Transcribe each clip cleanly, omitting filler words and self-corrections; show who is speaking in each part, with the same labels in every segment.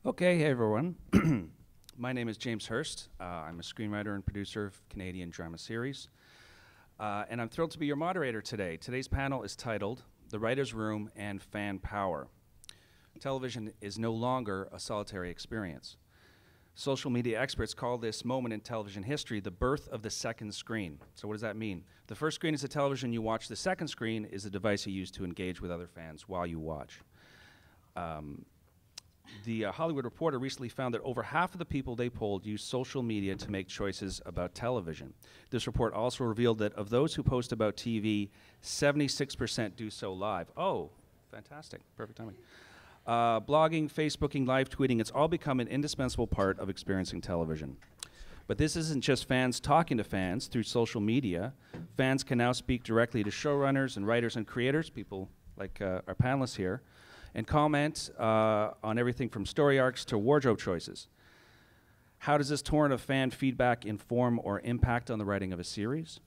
Speaker 1: Okay, hey everyone. My name is James Hurst. I'm a screenwriter and producer of Canadian drama series. And I'm thrilled to be your moderator today. Today's panel is titled The Writer's Room and Fan Power. Television is no longer a solitary experience. Social media experts call this moment in television history the birth of the second screen. So what does that mean? The first screen is the television you watch. The second screen is the device you use to engage with other fans while you watch. The Hollywood Reporter recently found that over half of the people they polled use social media to make choices about television. This report also revealed that of those who post about TV, 76% do so live. Oh, fantastic. Perfect timing. Blogging, Facebooking, live tweeting, it's all become an indispensable part of experiencing television. But this isn't just fans talking to fans through social media. Fans can now speak directly to showrunners and writers and creators, people like our panelists here, and comment on everything from story arcs to wardrobe choices. How does this torrent of fan feedback inform or impact on the writing of a series?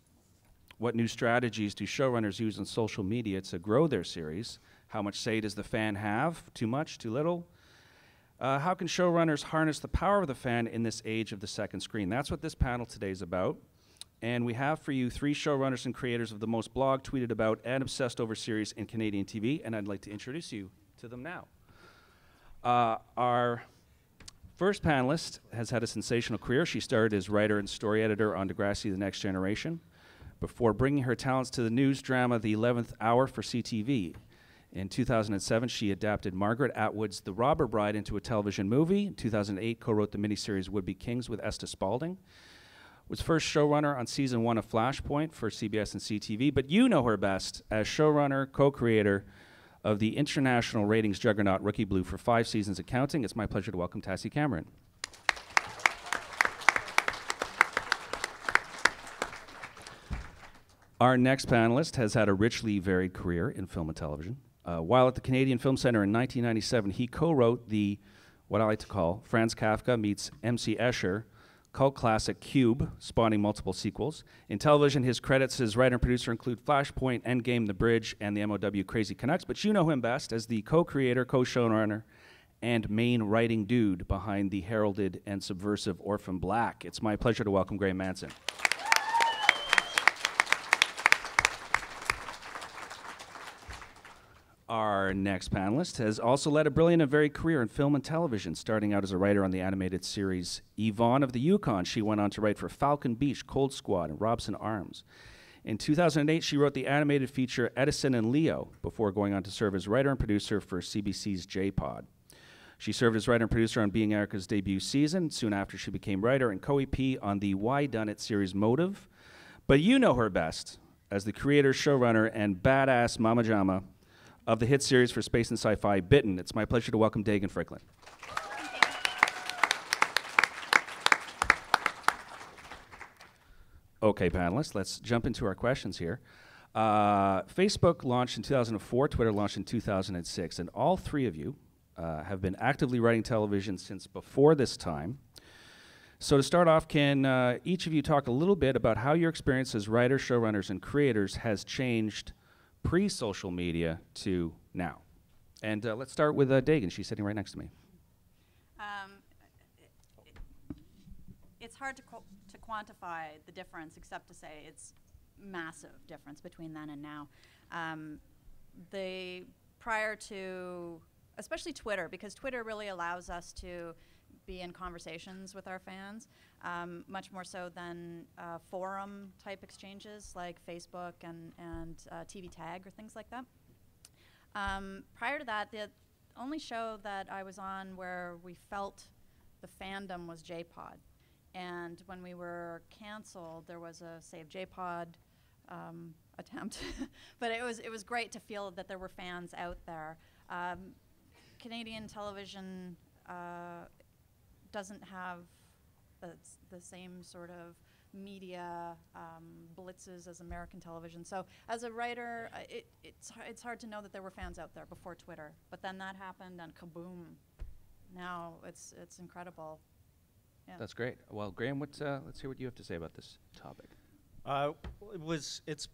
Speaker 1: What new strategies do showrunners use on social media to grow their series? How much say does the fan have? Too much? Too little? How can showrunners harness the power of the fan in this age of the second screen? That's what this panel today is about. And we have for you 3 showrunners and creators of the most blogged, tweeted about, and obsessed over series in Canadian TV, and I'd like to introduce you to them now. Our first panelist has had a sensational career. She started as writer and story editor on Degrassi: The Next Generation before bringing her talents to the news drama The 11th Hour for CTV. In 2007, she adapted Margaret Atwood's The Robber Bride into a television movie. In 2008, co-wrote the miniseries Would-Be Kings with Esta Spalding. Was first showrunner on season 1 of Flashpoint for CBS and CTV, but you know her best as showrunner, co-creator of the international ratings juggernaut Rookie Blue for 5 seasons of counting. It's my pleasure to welcome Tassie Cameron. Our next panelist has had a richly varied career in film and television. While at the Canadian Film Centre in 1997, he co-wrote the, what I like to call, Franz Kafka meets M.C. Escher cult classic Cube, spawning multiple sequels. In television, his credits as writer and producer include Flashpoint, Endgame, The Bridge, and the MOW Crazy Canucks, but you know him best as the co-creator, co-showrunner, and main writing dude behind the heralded and subversive Orphan Black. It's my pleasure to welcome Graham Manson. Our next panelist has also led a brilliant and varied career in film and television, starting out as a writer on the animated series Yvonne of the Yukon. She went on to write for Falcon Beach, Cold Squad, and Robson Arms. In 2008, she wrote the animated feature Edison and Leo before going on to serve as writer and producer for CBC's J-Pod. She served as writer and producer on Being Erica's debut season. Soon after, she became writer and co-EP on the Why Done It series Motive. But you know her best as the creator, showrunner, and badass mama jama of the hit series for space and sci-fi, Bitten. It's my pleasure to welcome Dagan Fricklin. Okay, panelists, let's jump into our questions here. Facebook launched in 2004, Twitter launched in 2006, and all 3 of you have been actively writing television since before this time. So to start off, can each of you talk a little bit about how your experience as writers, showrunners, and creators has changed pre-social media to now? And let's start with Dagan. She's sitting right next to me.
Speaker 2: It's hard to quantify the difference, except to say it's massive difference between then and now. Prior to, especially Twitter, because Twitter really allows us to be in conversations with our fans, much more so than forum type exchanges like Facebook and TV Tag or things like that. Prior to that, the only show that I was on where we felt the fandom was J-Pod. And when we were canceled, there was a Save J-Pod attempt. But it was great to feel that there were fans out there. Canadian television doesn't have the same sort of media blitzes as American television. So as a writer, it's hard to know that there were fans out there before Twitter. But then that happened, and kaboom! Now it's incredible. Yeah.
Speaker 1: That's great. Well, Graham, let's hear what you have to say about this topic.
Speaker 3: It's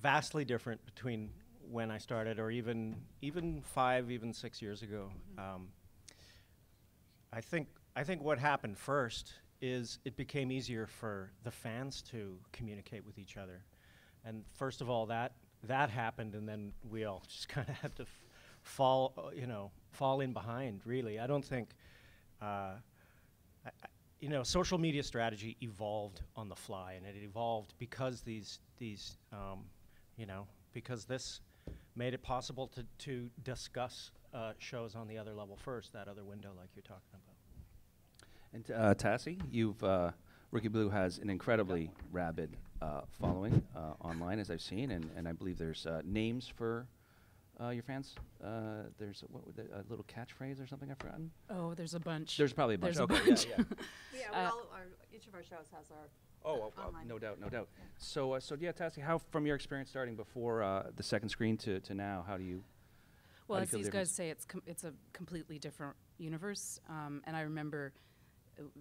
Speaker 3: vastly different between when I started, or even 5, even 6 years ago. I think what happened first is it became easier for the fans to communicate with each other, and first of all that happened, and then we all just kind of had to fall in behind. Really, I don't think. Social media strategy evolved on the fly, and it evolved because because this made it possible to discuss shows on the other level first, that other window like you're talking about.
Speaker 1: And Tassie, Rookie Blue has an incredibly rabid following online, as I've seen, and I believe there's names for your fans. There's a little catchphrase or something I've forgotten.
Speaker 4: Oh, there's a bunch.
Speaker 1: There's probably a bunch.
Speaker 4: There's a
Speaker 1: Okay,
Speaker 4: bunch.
Speaker 1: yeah.
Speaker 2: Each of our shows has our.
Speaker 1: No doubt. Yeah. So Tassie, how, from your experience starting before the second screen to now, how do you?
Speaker 4: Well,
Speaker 1: how do you
Speaker 4: as
Speaker 1: feel
Speaker 4: these
Speaker 1: the
Speaker 4: guys
Speaker 1: difference?
Speaker 4: say, it's a completely different universe. And I remember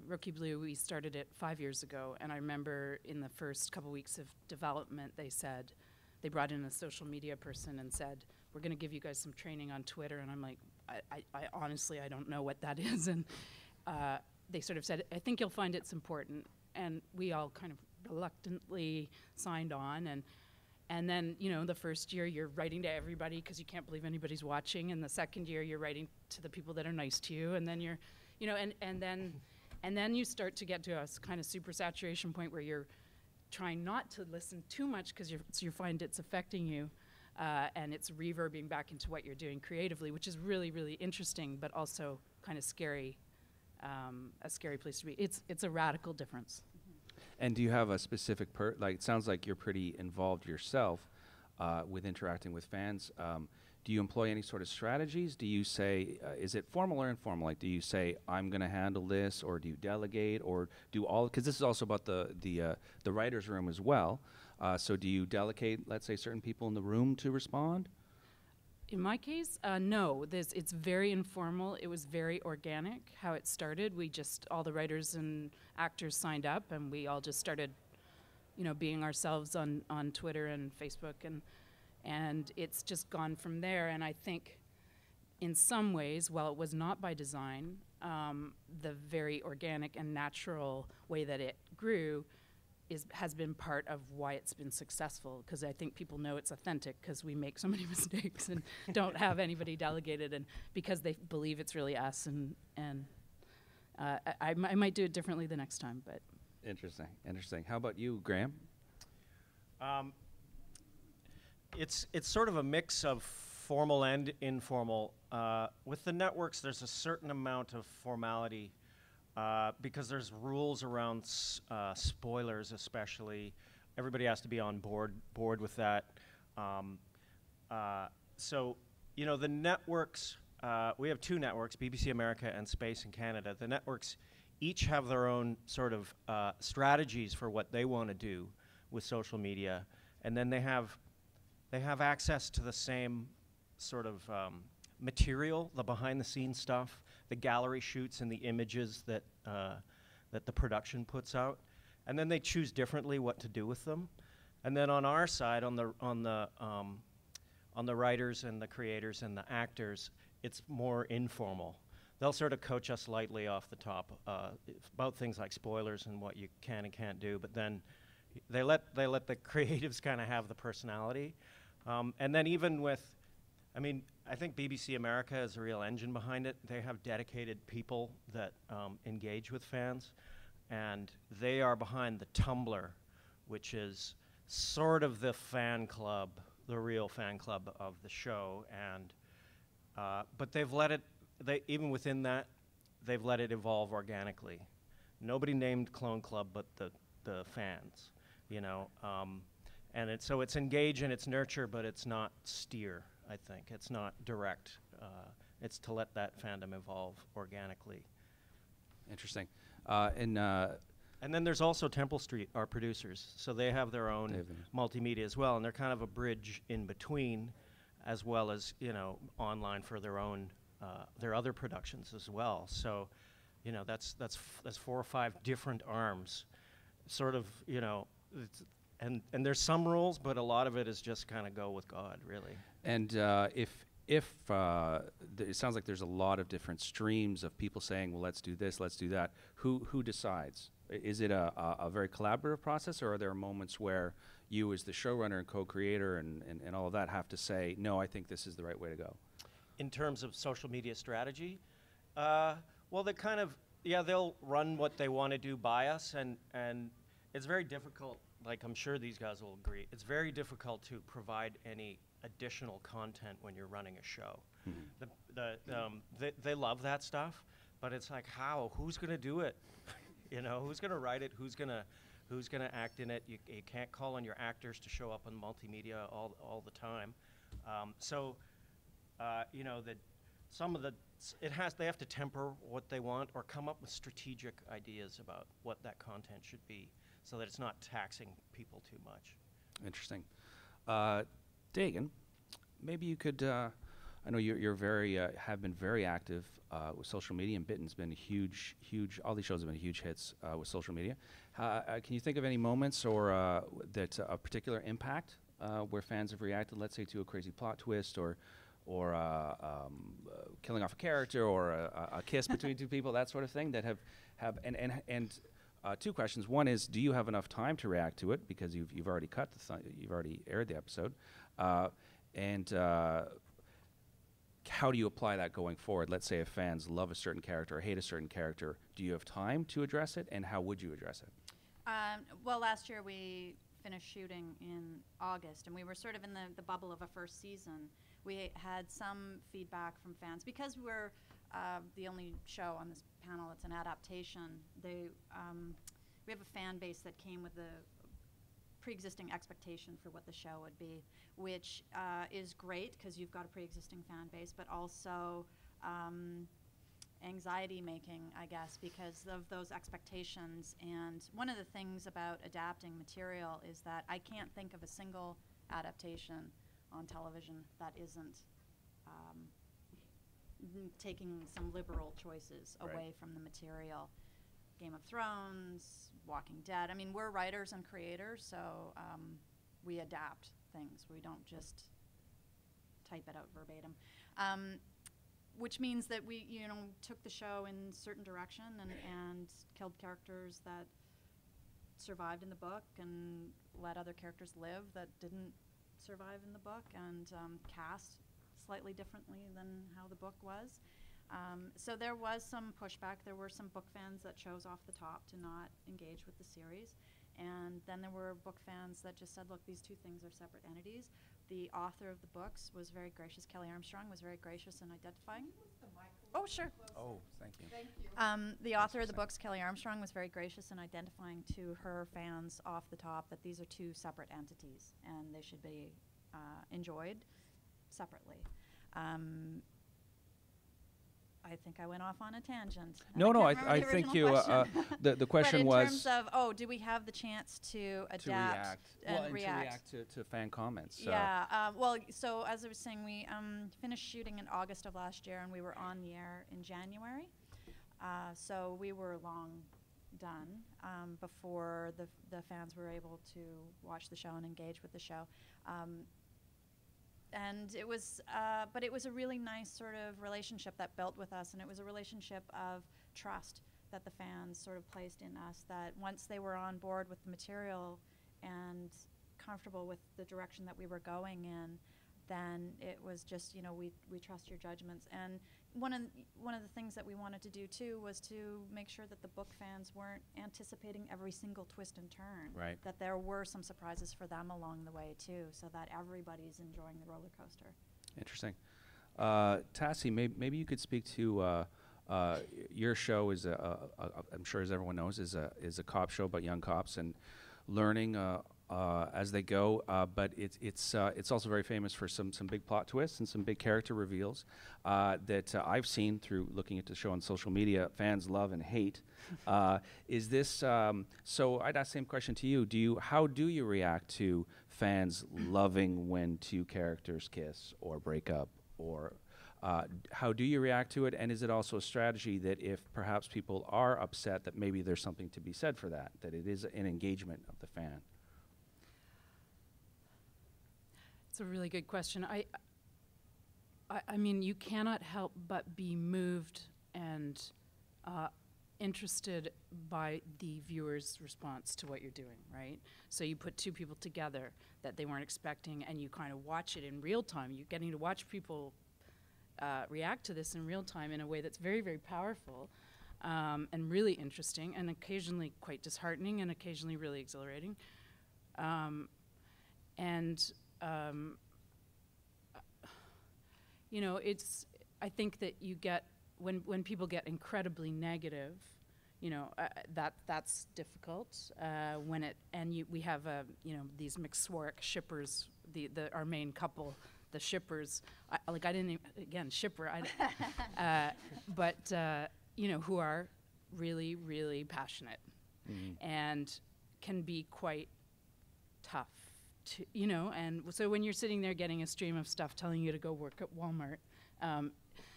Speaker 4: Rookie Blue, we started it 5 years ago, and I remember in the first couple weeks of development, they brought in a social media person and said, we're going to give you guys some training on Twitter. And I'm like, I honestly, I don't know what that is. And they sort of said, I think you'll find it's important. And we all kind of reluctantly signed on. And then, the first year you're writing to everybody because you can't believe anybody's watching. And the second year you're writing to the people that are nice to you. And then you're, and then you start to get to a kind of super saturation point where you're trying not to listen too much because you find it's affecting you. And it's reverbing back into what you're doing creatively, which is really, really interesting, but also kind of scary, a scary place to be. It's a radical difference.
Speaker 1: And do you have a specific it sounds like you're pretty involved yourself with interacting with fans. Do you employ any sort of strategies? Do you say, is it formal or informal? Like, do you say, I'm going to handle this, or do you delegate, or do all? Because this is also about the writer's room as well. So do you delegate, let's say, certain people in the room to respond?
Speaker 4: In my case, no. It's very informal. It was very organic how it started. All the writers and actors signed up, and we all just started, being ourselves on Twitter and Facebook, and it's just gone from there. And I think in some ways, while it was not by design, the very organic and natural way that it grew has been part of why it's been successful, because I think people know it's authentic because we make so many mistakes and don't have anybody delegated, and because they believe it's really us, and I might do it differently the next time, but.
Speaker 1: Interesting. How about you, Graham?
Speaker 3: It's sort of a mix of formal and informal. With the networks, there's a certain amount of formality because there's rules around spoilers, especially. Everybody has to be on board with that. So, the networks, we have two networks, BBC America and Space in Canada. The networks each have their own sort of strategies for what they want to do with social media, and then they have access to the same sort of material, the behind-the-scenes stuff, the gallery shoots and the images that the production puts out, and then they choose differently what to do with them. And then on our side, on the writers and the creators and the actors, it's more informal. They'll sort of coach us lightly off the top about things like spoilers and what you can and can't do, but then they let the creatives kind of have the personality. And then even with, I think BBC America is a real engine behind it. They have dedicated people that engage with fans, and they are behind the Tumblr, which is sort of the fan club, the real fan club of the show. And but they've let it, even within that, they've let it evolve organically. Nobody named Clone Club but the fans, and so it's engage and it's nurture, but it's not steer. I think it's not direct. It's to let that fandom evolve organically.
Speaker 1: Interesting.
Speaker 3: And then there's also Temple Street, our producers. So they have their own multimedia as well, and they're kind of a bridge in between, as well as online for their own their other productions as well. So, that's 4 or 5 different arms, sort of. And there's some rules, but a lot of it is just kind of go with God, really.
Speaker 1: And if if it sounds like there's a lot of different streams of people saying, well, let's do this, let's do that, who decides? Is it a very collaborative process, or are there moments where you as the showrunner and co-creator and all of that have to say, no, I think this is the right way to go?
Speaker 3: In terms of social media strategy, well, they kind of, yeah, they'll run what they want to do by us, and it's very difficult, like I'm sure these guys will agree, it's very difficult to provide any additional content when you're running a show. They love that stuff, but it's like, who's going to do it? You know, who's going to write it? Who's going to act in it? You can't call on your actors to show up on multimedia all the time. You know, that some of they have to temper what they want or come up with strategic ideas about what that content should be so that it's not taxing people too much.
Speaker 1: Interesting. Dagan, maybe you could, I know you're very, have been very active with social media, and Bitten's been huge, all these shows have been huge hits with social media. Can you think of any moments or that a particular impact where fans have reacted, let's say to a crazy plot twist or killing off a character or a kiss between two people, that sort of thing, that have two questions. One is, do you have enough time to react to it because you've already you've already aired the episode, and how do you apply that going forward? Let's say if fans love a certain character or hate a certain character, do you have time to address it, and how would you address it?
Speaker 2: Well, last year we finished shooting in August, and we were sort of in the bubble of a first season. We had some feedback from fans because we're the only show on this panel that's an adaptation. We have a fan base that came with a pre-existing expectation for what the show would be, which is great because you've got a pre-existing fan base, but also anxiety-making, I guess, because of those expectations. And one of the things about adapting material is that I can't think of a single adaptation on television that isn't taking some liberal choices away from the material. Game of Thrones, Walking Dead. I mean, we're writers and creators, so we adapt things. We don't just type it out verbatim. Which means that we, took the show in a certain direction and killed characters that survived in the book and let other characters live that didn't survive in the book, and cast slightly differently than how the book was. So there was some pushback. There were some book fans that chose off the top to not engage with the series. And then there were book fans that just said, look, these two things are separate entities. The author of the books was very gracious. Kelly Armstrong was very gracious in identifying. Oh, sure.
Speaker 1: Oh, thank you.
Speaker 2: Thank you. The author of the books, Kelly Armstrong, was very gracious in identifying to her fans off the top that these are two separate entities and they should be enjoyed separately. I think I went off on a tangent.
Speaker 1: No, I think you. The question was.
Speaker 2: But in terms of, do we have the chance to adapt and react
Speaker 1: to fan comments?
Speaker 2: Yeah. Well, so as I was saying, we finished shooting in August of last year, and we were on the air in January. So we were long done before the fans were able to watch the show and engage with the show. And it was, but it was a really nice sort of relationship that built with us, and it was a relationship of trust that the fans sort of placed in us, that once they were on board with the material and comfortable with the direction that we were going in, then it was just, we trust your judgments. And one of the things that we wanted to do too was to make sure that the book fans weren't anticipating every single twist and turn.
Speaker 1: Right.
Speaker 2: That there were some surprises for them along the way too, so that everybody's enjoying the roller coaster.
Speaker 1: Interesting. Tassie, maybe you could speak to your show is I'm sure, as everyone knows, is a cop show about young cops and learning as they go, but it's also very famous for some big plot twists and some big character reveals that I've seen through looking at the show on social media. Fans love and hate. Is this so? I'd ask the same question to you. How do you react to fans loving when two characters kiss or break up, or how do you react to it? And is it also a strategy that if perhaps people are upset, that maybe there's something to be said for that it is an engagement of the fan?
Speaker 4: It's a really good question. I mean, you cannot help but be moved and interested by the viewer's response to what you're doing, right? So you put two people together that they weren't expecting, and you kind of watch it in real time. You're getting to watch people react to this in real time in a way that's very, very powerful and really interesting, and occasionally quite disheartening, and occasionally really exhilarating. You know, I think that you get, when people get incredibly negative, you know, that's difficult. We have, you know, these McSwarrick shippers, our main couple, the shippers. You know, who are really, really passionate and can be quite tough, you know. And so when you're sitting there getting a stream of stuff telling you to go work at Walmart,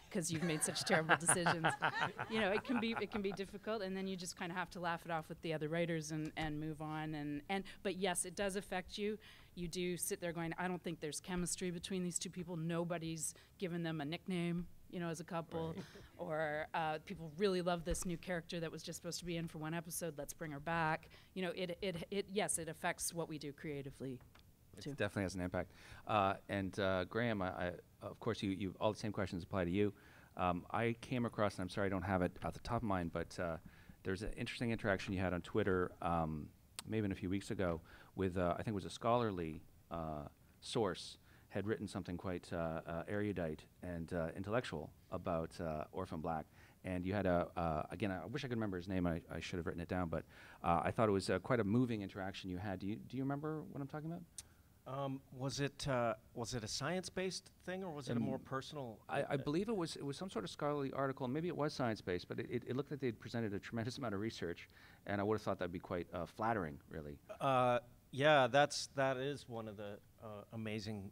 Speaker 4: because you've made such terrible decisions, you know, it can be difficult, and then you just kind of have to laugh it off with the other writers and move on. But yes, it does affect you. You do sit there going, I don't think there's chemistry between these two people. Nobody's given them a nickname, you know, as a couple, or people really love this new character that was just supposed to be in for one episode. Let's bring her back. You know, yes, it affects what we do creatively.
Speaker 1: It definitely has an impact. Graham, of course, you all the same questions apply to you. I came across, and I'm sorry I don't have it at the top of mind, but there's an interesting interaction you had on Twitter, maybe a few weeks ago, with I think it was a scholarly source had written something quite erudite and intellectual about Orphan Black. And you had again, I wish I could remember his name. I should have written it down, but I thought it was quite a moving interaction you had. Do you remember what I'm talking about?
Speaker 3: Was it a science-based thing, or was it a more personal?
Speaker 1: I believe it was some sort of scholarly article. Maybe it was science-based, but it looked like they'd presented a tremendous amount of research, and I would have thought that'd be quite flattering, really.
Speaker 3: Yeah, that is one of the amazing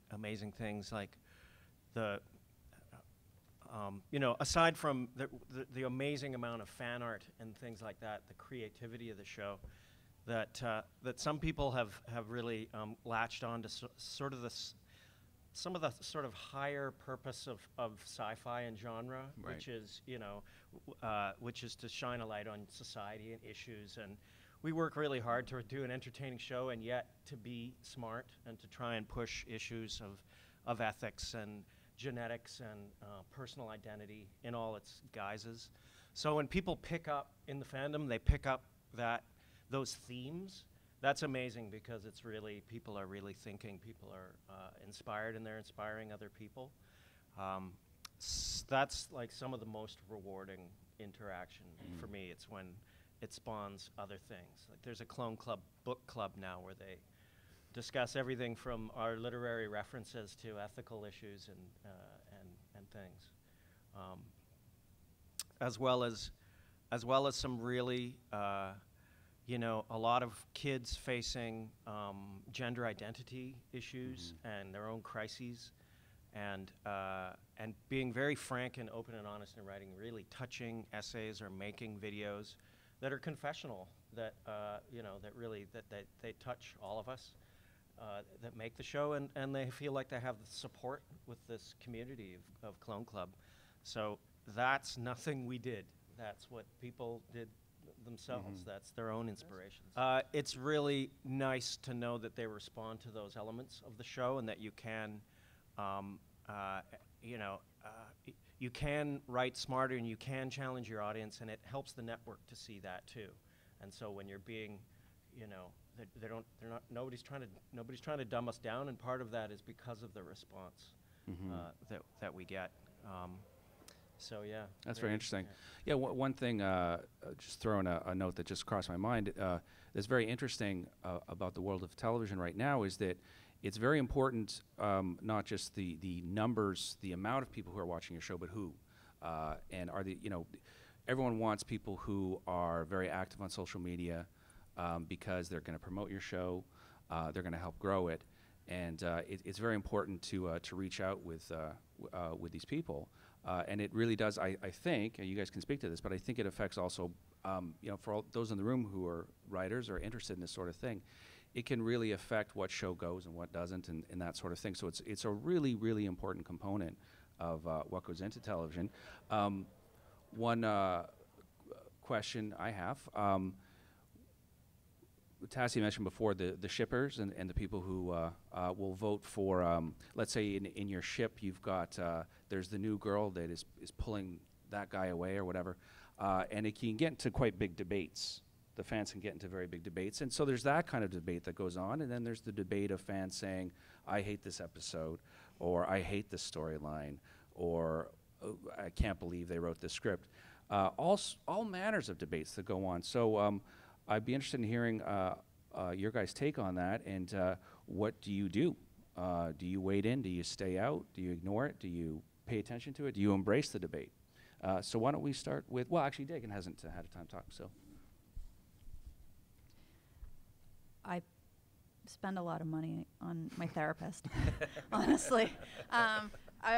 Speaker 3: things. Like you know, aside from the amazing amount of fan art and things like that, the creativity of the show, that some people have really latched on to sort of some of the sort of higher purpose of sci-fi and genre,
Speaker 1: right.
Speaker 3: Which is, you know, which is to shine a light on society and issues. And we work really hard to do an entertaining show, and yet to be smart and to try and push issues of ethics and genetics and personal identity in all its guises. So when people pick up in the fandom, they pick up those themes. That's amazing, because it's really, people are really thinking, people are inspired, and they're inspiring other people. That's like some of the most rewarding interaction for me. It's when it spawns other things. Like there's a Clone Club book club now where they discuss everything from our literary references to ethical issues and things, as well as some really, you know, a lot of kids facing gender identity issues and their own crises, and being very frank and open and honest in writing really touching essays or making videos that are confessional, that you know, that really they touch all of us, that make the show, and they feel like they have the support with this community of Clone Club. So that's nothing we did. That's what people did themselves. That's their own inspirations. It's really nice to know that they respond to those elements of the show, and that you can, you know, you can write smarter, and you can challenge your audience, and it helps the network to see that too. And so when you're being, you know, nobody's trying to dumb us down, and part of that is because of the response that we get. So yeah,
Speaker 1: that's very interesting. Yeah, one thing, just throwing a note that just crossed my mind, that's very interesting about the world of television right now is that it's very important, not just the numbers, the amount of people who are watching your show, but who, and are the, you know, everyone wants people who are very active on social media, because they're going to promote your show, they're going to help grow it, and it's very important to reach out with these people, and it really does. I think, and you guys can speak to this, but I think it affects also, you know, for all those in the room who are writers or interested in this sort of thing, it can really affect what show goes and what doesn't, and that sort of thing. So it's a really, really important component of what goes into television. One question I have. Tassie mentioned before the shippers and the people who will vote for, let's say in your ship you've got, there's the new girl that is pulling that guy away or whatever, and it can get into quite big debates. The fans can get into very big debates, and so there's that kind of debate that goes on, and then there's the debate of fans saying, I hate this episode, or I hate this storyline, or I can't believe they wrote this script. All manners of debates that go on. So I'd be interested in hearing your guys' take on that, and what do you do? Do you wade in? Do you stay out? Do you ignore it? Do you pay attention to it? Do you embrace the debate? So why don't we start with, well, actually, Dagan hasn't had a time to talk, so.
Speaker 2: I spend a lot of money on my therapist, honestly. I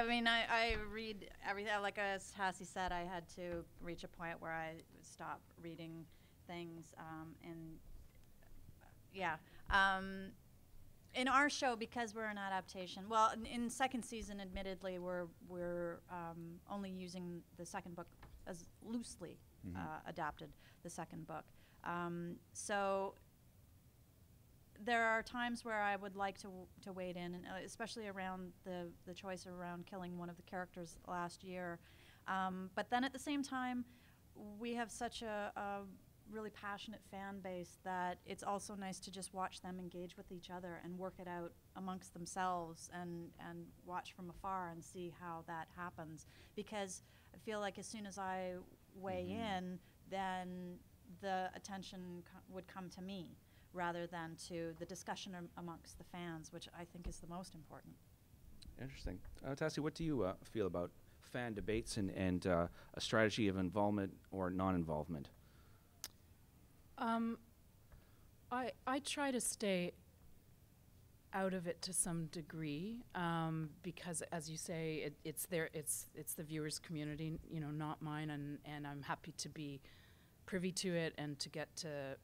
Speaker 2: mean, I read everything. Like as Tassie said, I had to reach a point where I stopped reading things. In our show, because we're an adaptation, well, in second season, admittedly, we're only using the second book as loosely adapted, the second book. So there are times where I would like to wade in, and especially around the choice around killing one of the characters last year. But then at the same time, we have such a really passionate fan base that it's also nice to just watch them engage with each other and work it out amongst themselves and watch from afar and see how that happens. Because I feel like as soon as I weigh in, then the attention would come to me, rather than to the discussion amongst the fans, which I think is the most important.
Speaker 1: Interesting. Tassie, what do you feel about fan debates and a strategy of involvement or non-involvement?
Speaker 4: I try to stay out of it to some degree, because, as you say, it's the viewers' community, not mine, and I'm happy to be privy to it and to get to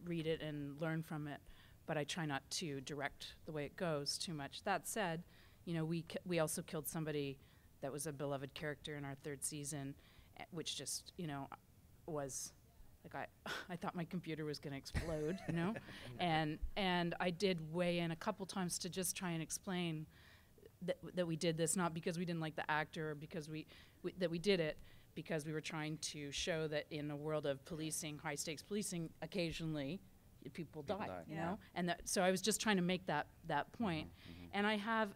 Speaker 4: read it and learn from it, but I try not to direct the way it goes too much. That said, we also killed somebody that was a beloved character in our third season, which just was like I thought my computer was going to explode, and I did weigh in a couple times to just try and explain that we did this, not because we didn't like the actor or because that we did it, because we were trying to show that in a world of policing, high-stakes policing, occasionally people die, and so I was just trying to make that point. And I have,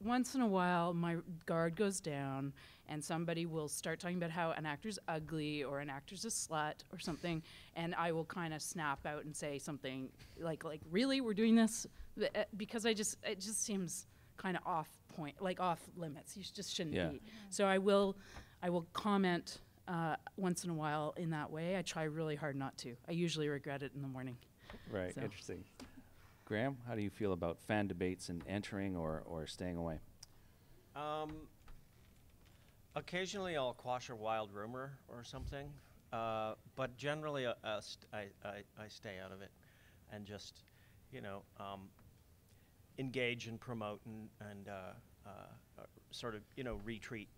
Speaker 4: once in a while my guard goes down and somebody will start talking about how an actor's ugly or an actor's a slut or something, and I will kind of snap out and say something like really, we're doing this? Because it just seems kind of off point, like off limits. You just shouldn't be. So I will comment once in a while in that way. I try really hard not to. I usually regret it in the morning.
Speaker 1: Right,
Speaker 4: So.
Speaker 1: Interesting. Graham, how do you feel about fan debates and entering or staying away?
Speaker 3: Occasionally I'll quash a wild rumor or something, but generally I stay out of it and just, engage and promote and sort of, retweet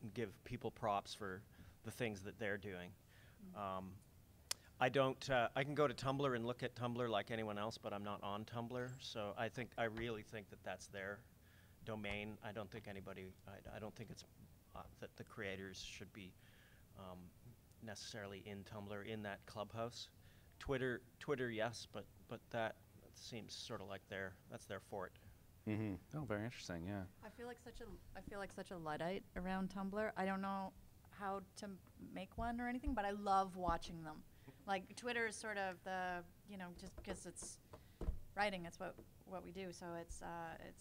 Speaker 3: and give people props for the things that they're doing. I can go to Tumblr and look at Tumblr like anyone else, but I'm not on Tumblr, so I really think that that's their domain. I don't think it's that the creators should be necessarily in Tumblr, in that clubhouse. Twitter, yes, but that seems sort of like that's their fort.
Speaker 1: Oh, very interesting. Yeah.
Speaker 2: I feel like such a Luddite around Tumblr. I don't know how to make one or anything, but I love watching them. Like Twitter is sort of the, just because it's writing, it's what we do, so it's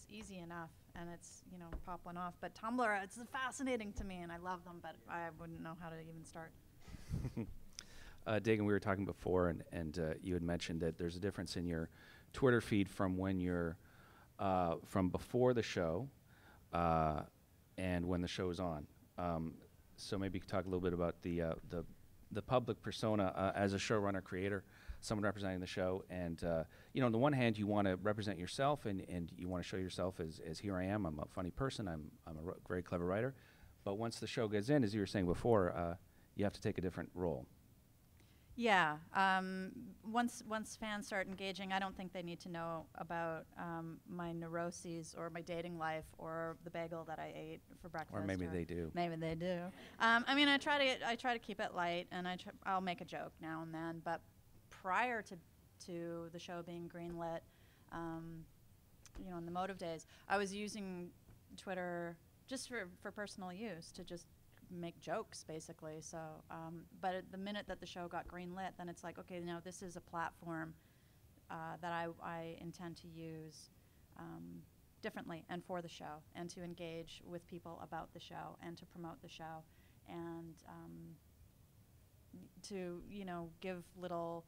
Speaker 2: easy enough, and it's pop one off. But Tumblr, it's fascinating to me, and I love them, but I wouldn't know how to even start.
Speaker 1: Dagan, we were talking before, and you had mentioned that there's a difference in your Twitter feed from when you're from before the show and when the show is on. So maybe you could talk a little bit about the public persona as a showrunner creator. someone representing the show. And you know, on the one hand, you want to represent yourself, and you want to show yourself as here I am. I'm a funny person. I'm a very clever writer. But once the show gets in, as you were saying before, you have to take a different role.
Speaker 2: Yeah. Once fans start engaging, I don't think they need to know about my neuroses or my dating life or the bagel that I ate for breakfast.
Speaker 1: Or maybe they do.
Speaker 2: Maybe they do. I mean, I try to keep it light, and I'll make a joke now and then. But prior to the show being greenlit, you know, in the Motive days, I was using Twitter just for personal use, to just make jokes, basically. So, but at the minute that the show got greenlit, then it's like, okay, now this is a platform that I intend to use differently and for the show, and to engage with people about the show, and to promote the show, and to, you know, give little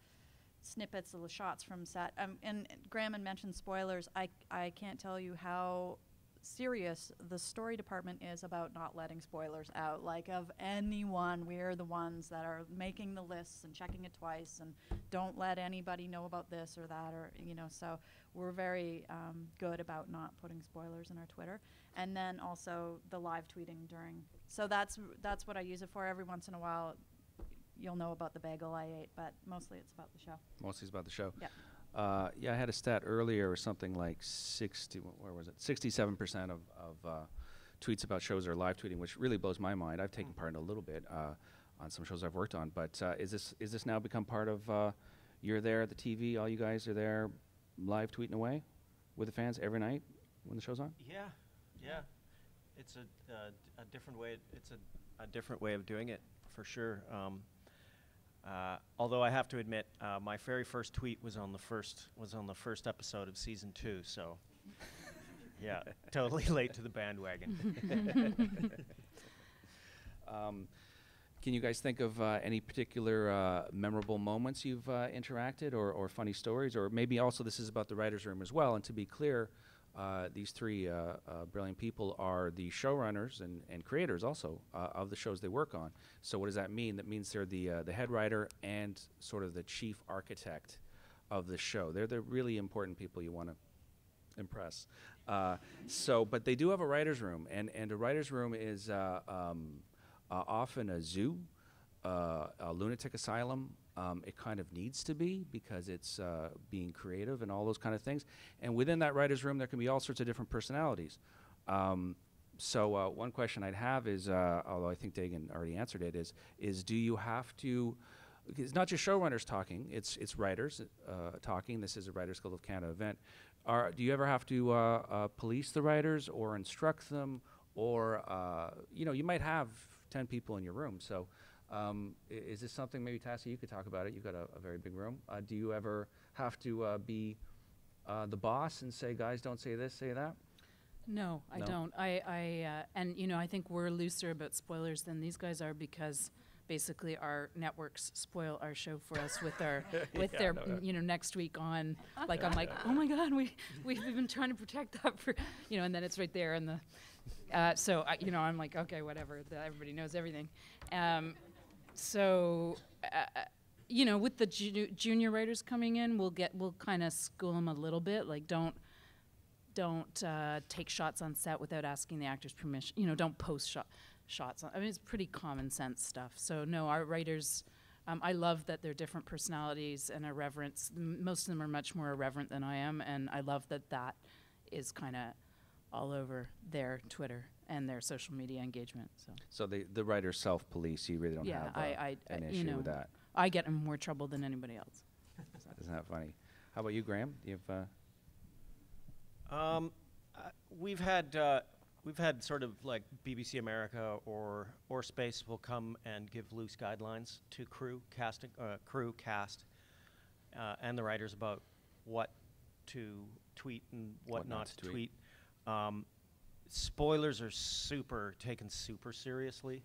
Speaker 2: snippets, little shots from set. And Graham had mentioned spoilers. I can't tell you how serious the story department is about not letting spoilers out. Like, of anyone, we're the ones that are making the lists and checking it twice, and don't let anybody know about this or that, or, you know. So we're very good about not putting spoilers in our Twitter. And then also the live tweeting during. So that's what I use it for. Every once in a while, you'll know about the bagel I ate, but mostly it's about the show.
Speaker 1: Mostly it's about the show.
Speaker 2: Yeah.
Speaker 1: Yeah, I had a stat earlier, or something like 67% of tweets about shows are live tweeting, which really blows my mind. I've taken part in a little bit on some shows I've worked on, but is this now become part of? You're there at the TV, all you guys are there, live tweeting away with the fans every night when the show's on.
Speaker 3: Yeah. It's a different way. It's a different way of doing it, for sure. Although I have to admit, my very first tweet was on the first episode of season 2. So, yeah, totally late to the bandwagon.
Speaker 1: Can you guys think of any particular memorable moments you've interacted, or funny stories, or maybe also this is about the writers' room as well? And to be clear, these three brilliant people are the showrunners and creators also of the shows they work on. So what does that mean? That means they're the head writer and sort of the chief architect of the show. They're the really important people you want to impress. But they do have a writer's room, and a writer's room is often a zoo, a lunatic asylum. It kind of needs to be, because it's being creative and all those kind of things. And within that writer's room, there can be all sorts of different personalities. So one question I'd have is, although I think Dagan already answered it, is do you have to, it's not just showrunners talking, it's writers talking. This is a Writers Guild of Canada event. Do you ever have to police the writers or instruct them, or, you know, you might have 10 people in your room, so is this something, maybe Tassie, you could talk about it, you've got a very big room. Do you ever have to be the boss and say, guys, don't say this, say that?
Speaker 4: No, I don't. And you know, I think we're looser about spoilers than these guys are, because basically our networks spoil our show for us with their you know, next week on. Like, I'm like, oh my God, we've been trying to protect that for, you know, and then it's right there in the. So you know, I'm like, okay, whatever. Everybody knows everything. You know, with the junior writers coming in, we'll kind of school them a little bit. Like, don't take shots on set without asking the actor's permission. You know, don't post shots. I mean, it's pretty common sense stuff. So no, our writers, I love that they're different personalities and irreverence. Most of them are much more irreverent than I am, and I love that is kind of all over their Twitter and their social media engagement.
Speaker 1: So the writers self-police. You really don't have an issue, you know, with that.
Speaker 4: I get in more trouble than anybody else.
Speaker 1: Isn't that funny? How about you, Graham? Do you have?
Speaker 3: We've had sort of like BBC America or Space will come and give loose guidelines to crew cast, and the writers about what to tweet and what not to tweet. Spoilers are taken super seriously,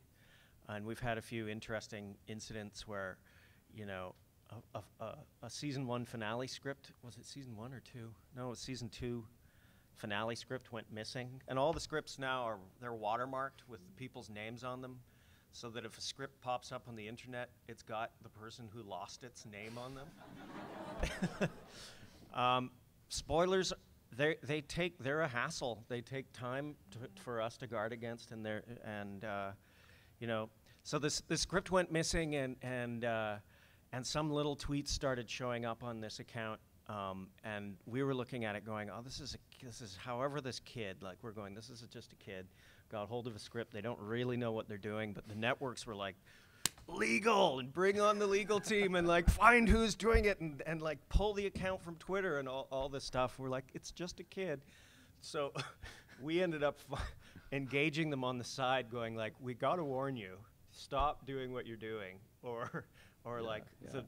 Speaker 3: and we've had a few interesting incidents where, you know, a season 1 finale script, was it season 1 or 2? No, it was season 2 finale script went missing, and all the scripts now they're watermarked with the people's names on them, so that if a script pops up on the internet, it's got the person who lost its name on them. Spoilers, they're a hassle. They take time for us to guard against, so this script went missing, and some little tweets started showing up on this account, and we were looking at it going, oh, this is however this kid, like we're going, this is just a kid, got hold of a script, they don't really know what they're doing, but the networks were like, legal, and bring on the legal team, and like find who's doing it, and like pull the account from Twitter and all this stuff. We're like, it's just a kid. So we ended up engaging them on the side going like, we gotta warn you, stop doing what you're doing, or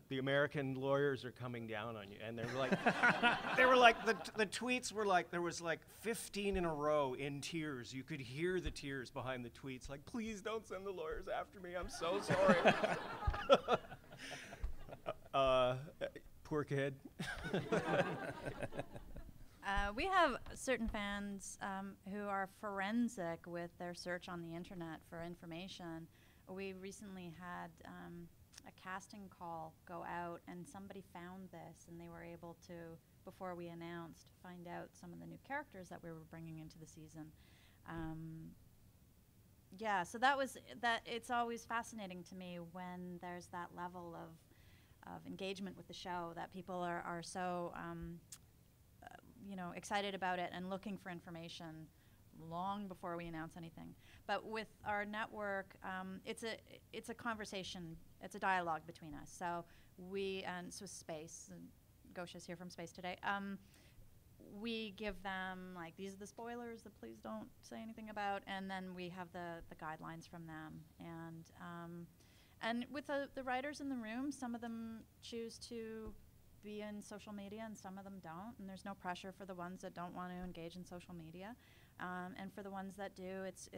Speaker 3: the American lawyers are coming down on you. And they were like, the tweets were like, there was like 15 in a row in tears. You could hear the tears behind the tweets, like, please don't send the lawyers after me, I'm so sorry. Poor kid.
Speaker 2: We have certain fans who are forensic with their search on the internet for information. We recently had a casting call go out, and somebody found this, and they were able to, before we announced, find out some of the new characters that we were bringing into the season. Yeah, so that. It's always fascinating to me when there's that level of engagement with the show, that people are so excited about it and looking for information long before we announce anything. But with our network, it's a conversation, it's a dialogue between us. So so Space, and Gosha's here from Space today, we give them, like, these are the spoilers that please don't say anything about, and then we have the guidelines from them. And with the writers in the room, some of them choose to be in social media and some of them don't, and there's no pressure for the ones that don't want to engage in social media. And for the ones that do, it's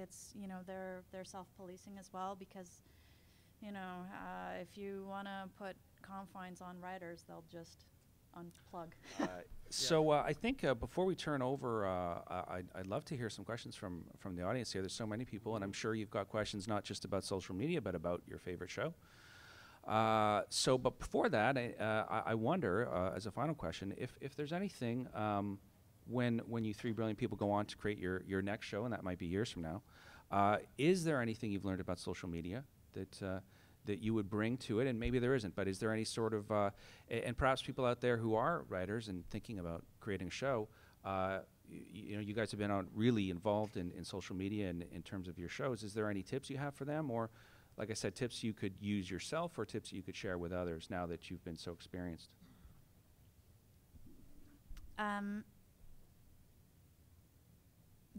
Speaker 2: they're self-policing as well, because if you want to put confines on writers, they'll just unplug.
Speaker 1: So I think before we turn over, I'd love to hear some questions from the audience here. There's so many people, and I'm sure you've got questions not just about social media, but about your favorite show. But before that, I wonder, as a final question, if there's anything when you three brilliant people go on to create your next show, and that might be years from now, is there anything you've learned about social media that you would bring to it? And maybe there isn't, but is there any sort of, and perhaps people out there who are writers and thinking about creating a show, you guys have been really involved in social media and in terms of your shows. Is there any tips you have for them, or, like I said, tips you could use yourself, or tips you could share with others now that you've been so experienced?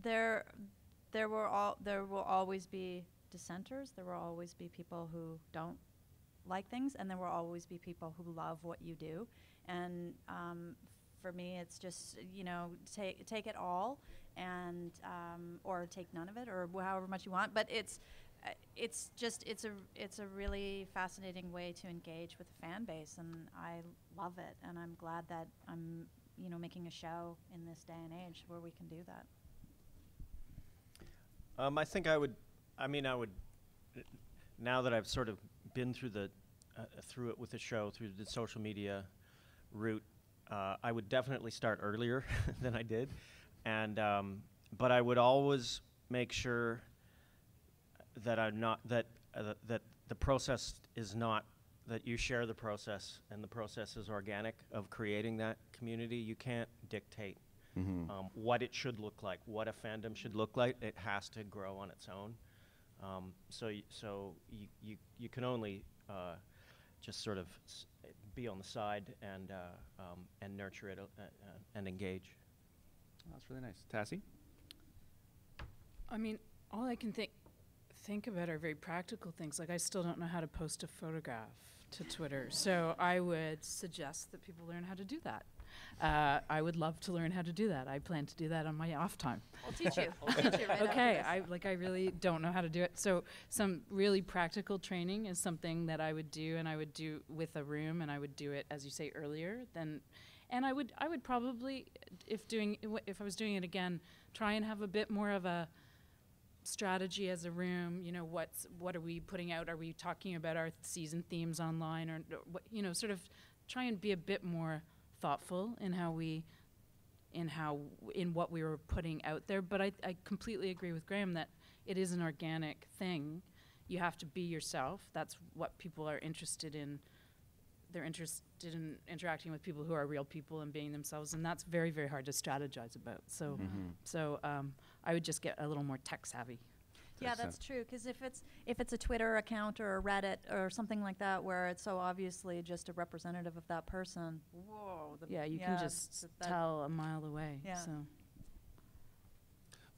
Speaker 2: There will always be dissenters. There will always be people who don't like things, and there will always be people who love what you do. And for me, it's just take it all, and or take none of it, or however much you want. But it's a really fascinating way to engage with the fan base, and I love it. And I'm glad that I'm making a show in this day and age where we can do that.
Speaker 3: I think I would, now that I've sort of been through through it with the show, through the social media route, I would definitely start earlier than I did, and but I would always make sure that that the process is not, that you share the process, and the process is organic of creating that community. You can't dictate what it should look like, what a fandom should look like. It has to grow on its own. So you can only just sort of be on the side and nurture it and engage.
Speaker 1: That's really nice. Tassie?
Speaker 4: I mean, all I can think about are very practical things. Like, I still don't know how to post a photograph to Twitter, so I would suggest that people learn how to do that. I would love to learn how to do that. I plan to do that on my off time.
Speaker 2: We'll teach you. We'll teach you right
Speaker 4: Okay,
Speaker 2: after this.
Speaker 4: I really don't know how to do it. So some really practical training is something that I would do, and I would do with a room, and I would do it, as you say, earlier. And I would probably, if I was doing it again, try and have a bit more of a strategy as a room. You know, what are we putting out? Are we talking about our season themes online, or what? You know, sort of try and be a bit more thoughtful in what we were putting out there. But I completely agree with Graham that it is an organic thing. You have to be yourself. That's what people are interested in. They're interested in interacting with people who are real people and being themselves, and that's very, very hard to strategize about. So, I would just get a little more tech savvy.
Speaker 2: Yeah, that's true. Because if it's a Twitter account or a Reddit or something like that, where it's so obviously just a representative of that person, whoa.
Speaker 4: You can just tell a mile away.
Speaker 2: Yeah.
Speaker 4: So.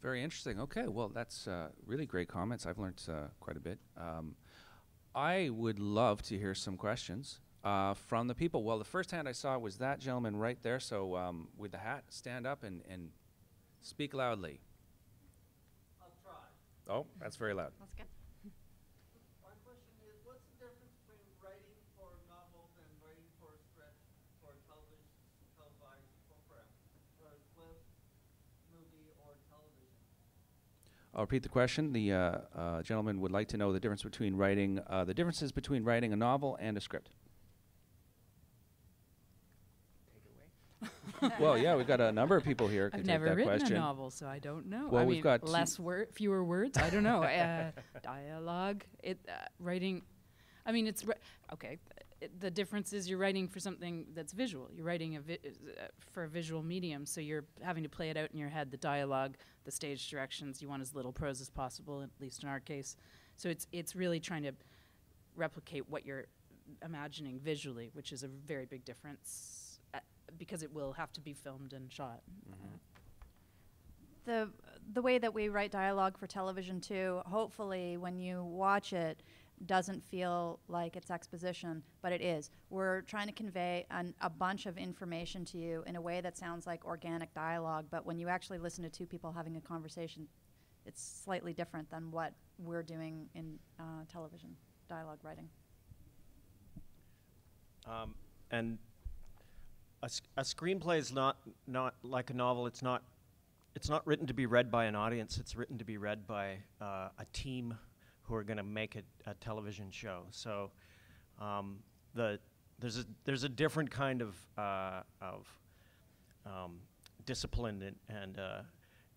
Speaker 1: Very interesting. Okay, well, that's really great comments. I've learned quite a bit. I would love to hear some questions from the people. Well, the first hand I saw was that gentleman right there. So with the hat, stand up and speak loudly.
Speaker 5: I'll try.
Speaker 1: Oh, that's very loud.
Speaker 2: That's good.
Speaker 5: My question is, what's the difference between writing for novels and writing for a script for a televised program, or a clip, movie, or television?
Speaker 1: I'll repeat the question. The gentleman would like to know the differences between writing a novel and a script. Well, yeah, we've got a number of people here.
Speaker 4: I've
Speaker 1: Could
Speaker 4: never
Speaker 1: take that
Speaker 4: written
Speaker 1: question.
Speaker 4: a novel, so I don't know.
Speaker 1: Well,
Speaker 4: I
Speaker 1: we've
Speaker 4: mean,
Speaker 1: got
Speaker 4: fewer words. I don't know. Dialogue, writing. I mean, okay. The difference is you're writing for something that's visual. You're writing for a visual medium, so you're having to play it out in your head. The dialogue, the stage directions. You want as little prose as possible, at least in our case. So it's really trying to replicate what you're imagining visually, which is a very big difference. Because it will have to be filmed and shot.
Speaker 2: The way that we write dialogue for television too, hopefully when you watch it, doesn't feel like it's exposition, but it is. We're trying to convey a bunch of information to you in a way that sounds like organic dialogue, but when you actually listen to two people having a conversation, it's slightly different than what we're doing in television dialogue writing.
Speaker 3: And a screenplay is not like a novel. It's not written to be read by an audience. It's written to be read by a team who are going to make a television show. So there's a different kind of discipline and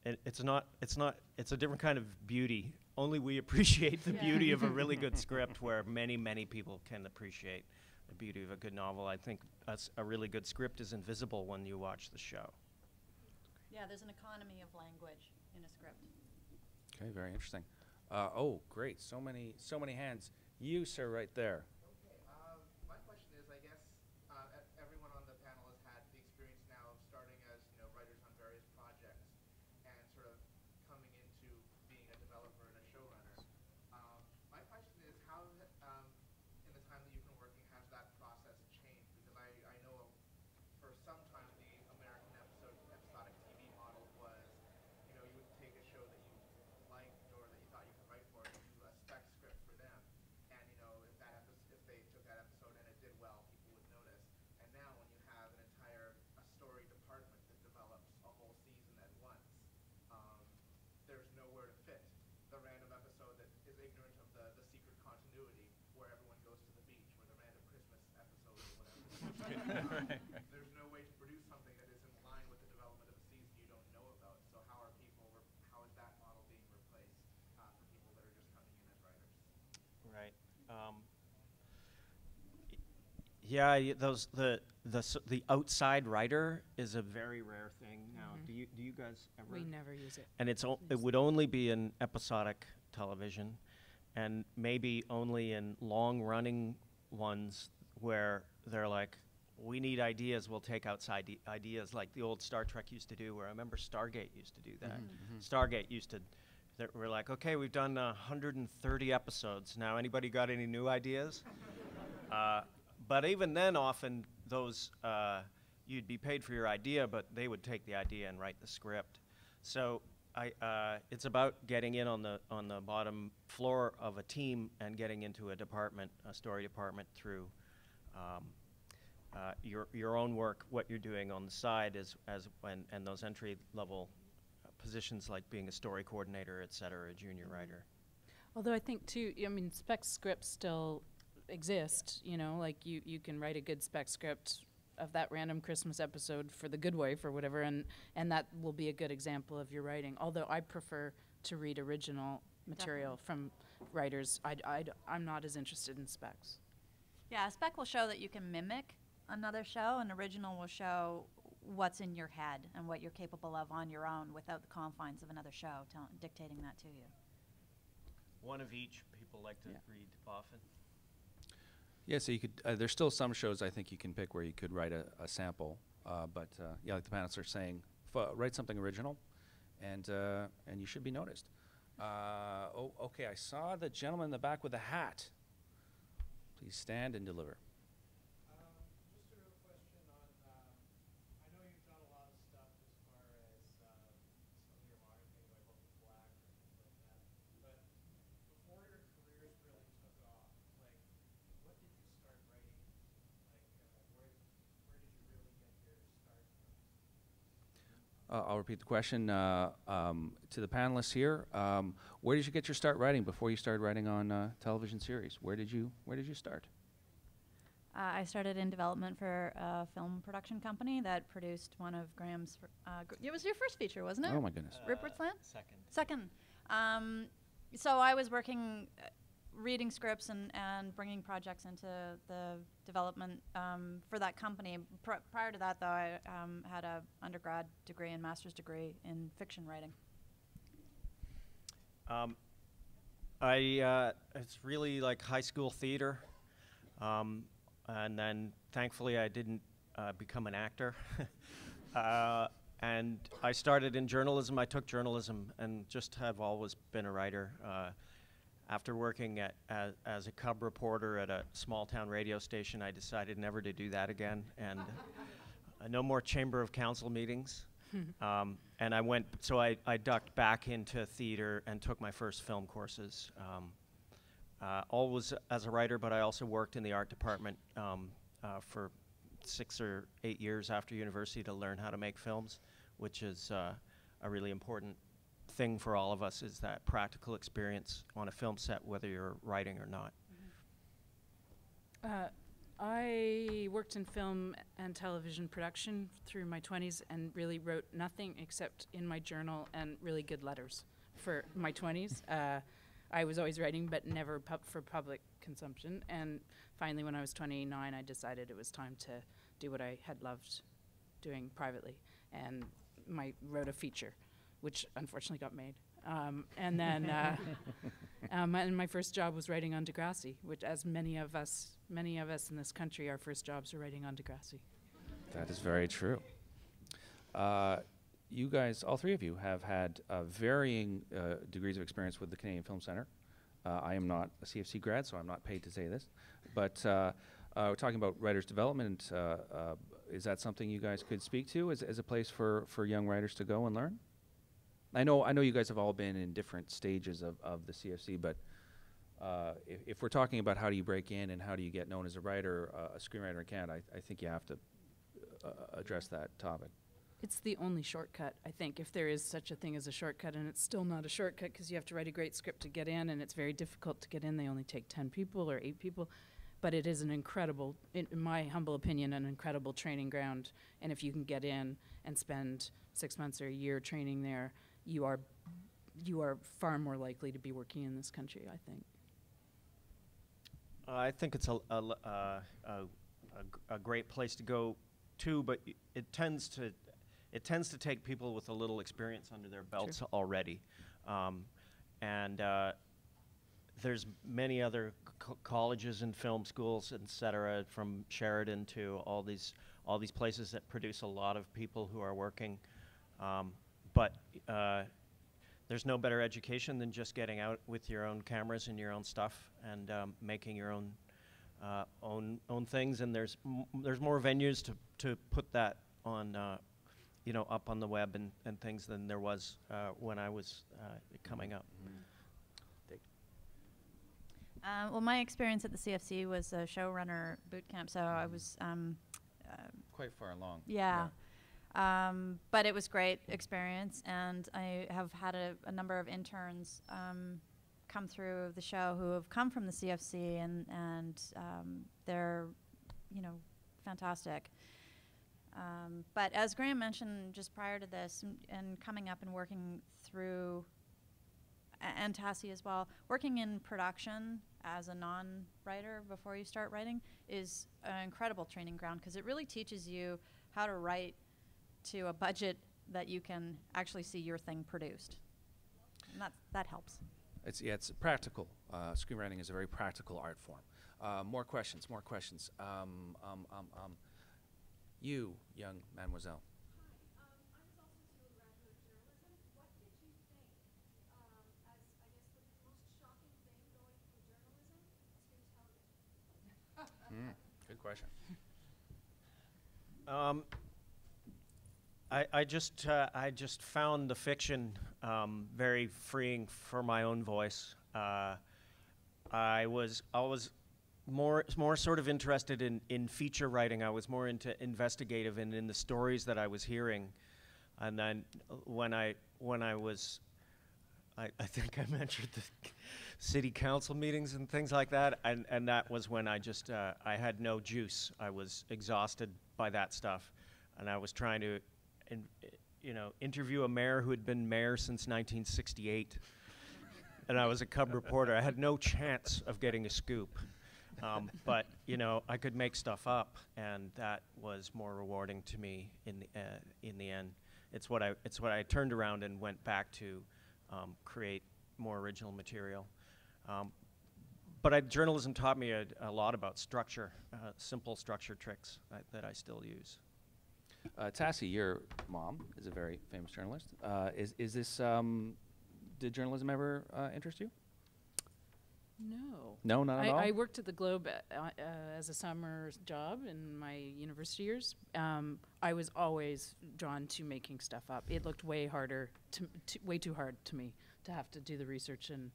Speaker 3: it's a different kind of beauty. Only we appreciate the beauty of a really good script, where many people can appreciate the beauty of a good novel. I think a really good script is invisible when you watch the show.
Speaker 2: Yeah, there's an economy of language in a script.
Speaker 1: Okay, very interesting. Oh, great! So many hands. You, sir, right there.
Speaker 6: Okay. My question is, I guess everyone on the panel has had the experience now of starting as writers on various projects and sort of coming into being a developer and a showrunner. My question is, how in the time that you've been working, has that process changed? Because I know for some time the American episodic TV model was, you would take a show that you liked or that you thought you could write for and do a spec script for them. And if they took that episode and it did well, people would notice. And now when you have a story department that develops a whole season at once, there's nowhere to fit the random episode that is ignorant of the secret continuity where everyone goes to the beach, or the random Christmas episode or whatever. There's no way to produce something that is in line with the development of a season you don't know about. So how is that model being replaced for people that are just coming in as writers?
Speaker 3: Right. The outside writer is a very rare thing now. Do you guys ever?
Speaker 4: We never use it.
Speaker 3: And it would only be in episodic television, and maybe only in long-running ones where they're like, we need ideas, we'll take outside ideas, like the old Star Trek used to do, where I remember Stargate used to do that. Stargate used to, we're like, okay, we've done 130 episodes. Now, anybody got any new ideas? But even then, often those, you'd be paid for your idea, but they would take the idea and write the script. So it's about getting in on the bottom floor of a team and getting into a story department through your own work, what you're doing on the side and those entry level positions like being a story coordinator, et cetera, a junior writer.
Speaker 4: Although I think too, I mean, spec scripts still exist. You know, like you can write a good spec script of that random Christmas episode for The Good Wife or whatever, and that will be a good example of your writing. Although I prefer to read original material from writers. I'm not as interested in specs.
Speaker 2: Yeah, a spec will show that you can mimic another show, and original will show what's in your head and what you're capable of on your own without the confines of another show dictating that to you.
Speaker 3: One of each people like to read often.
Speaker 1: Yeah, so you could. There's still some shows I think you can pick where you could write a sample, but yeah, like the panelists are saying, write something original, and you should be noticed. Okay, I saw the gentleman in the back with the hat. Please stand and deliver.
Speaker 7: Just a real question on, I know you've done a lot of stuff as far as some of your modern things like Open Black or things like that, but before your careers really took off, like, what did you start writing? Like, where did you really get your start from?
Speaker 1: I'll repeat the question to the panelists here. Where did you get your start writing before you started writing on television series? Where did you start?
Speaker 2: I started in development for a film production company that produced one of Graham's. It was your first feature, wasn't it?
Speaker 1: Oh my goodness.
Speaker 2: Rupert's Land?
Speaker 3: Second.
Speaker 2: Second. So I was working, reading scripts and bringing projects into the development for that company. Prior to that, though, I had an undergrad degree and master's degree in fiction writing.
Speaker 3: It's really like high school theater, and then thankfully I didn't become an actor. And I started in journalism. I took journalism and just have always been a writer. After working as a cub reporter at a small town radio station, I decided never to do that again, and no more Chamber of Council meetings. And I ducked back into theater and took my first film courses. Always as a writer, but I also worked in the art department for 6 or 8 years after university to learn how to make films, which is a really important thing for all of us, is that practical experience on a film set, whether you're writing or not.
Speaker 4: I worked in film and television production through my 20s and really wrote nothing except in my journal and really good letters for my 20s. I was always writing, but never for public consumption. And finally, when I was 29, I decided it was time to do what I had loved doing privately, and wrote a feature, which unfortunately got made. And then, and my first job was writing on Degrassi, which, as many of us in this country, our first jobs are writing on Degrassi.
Speaker 1: That is very true. You guys, all three of you, have had varying degrees of experience with the Canadian Film Centre. I am not a CFC grad, so I'm not paid to say this. But we're talking about writers' development. Is that something you guys could speak to as a place for young writers to go and learn? I know you guys have all been in different stages of the CFC, but if we're talking about how do you break in and how do you get known as a writer, a screenwriter in Canada, I think you have to address that topic.
Speaker 4: It's the only shortcut, I think, if there is such a thing as a shortcut, and it's still not a shortcut because you have to write a great script to get in, and it's very difficult to get in. They only take 10 people or 8 people, but it is an incredible, in my humble opinion, an incredible training ground, and if you can get in and spend 6 months or a year training there, you are far more likely to be working in this country, I think.
Speaker 3: I think it's a great place to go too, but it tends to take people with a little experience under their belts already, and there's many other colleges and film schools, etc., from Sheridan to all these places that produce a lot of people who are working, but there's no better education than just getting out with your own cameras and your own stuff and making your own things. And there's more venues to put that on, up on the web and things than there was when I was coming up.
Speaker 2: Well, my experience at the CFC was a showrunner boot camp, so I was
Speaker 1: Quite far along.
Speaker 2: Yeah. But it was great experience, and I have had a number of interns come through the show who have come from the CFC, and they're, you know, fantastic. But as Graham mentioned just prior to this, and coming up and working through, and Tassie as well, working in production as a non-writer before you start writing is an incredible training ground, because it really teaches you how to write to a budget that you can actually see your thing produced. And that helps.
Speaker 1: It's practical. Screenwriting is a very practical art form. More questions. You, young mademoiselle.
Speaker 8: Hi, I was also a graduate of journalism. What did you think as, I guess, the most shocking thing going from journalism to television?
Speaker 1: Good question.
Speaker 3: I just found the fiction very freeing for my own voice. I was always more sort of interested in feature writing. I was more into investigative and in the stories that I was hearing. And then when I was, I think I mentioned the city council meetings and things like that, and that was when I just, I had no juice. I was exhausted by that stuff. And I was trying to, interview a mayor who had been mayor since 1968. And I was a cub reporter. I had no chance of getting a scoop. But I could make stuff up, and that was more rewarding to me in the end. It's what I turned around and went back to create more original material. But journalism taught me a lot about structure, simple structure tricks that I still use.
Speaker 1: Tassie, your mom is a very famous journalist. Is this? Did journalism ever interest you?
Speaker 4: No.
Speaker 1: No, not at all?
Speaker 4: I worked at the Globe as a summer job in my university years. I was always drawn to making stuff up. It looked way harder, way too hard to me to have to do the research. And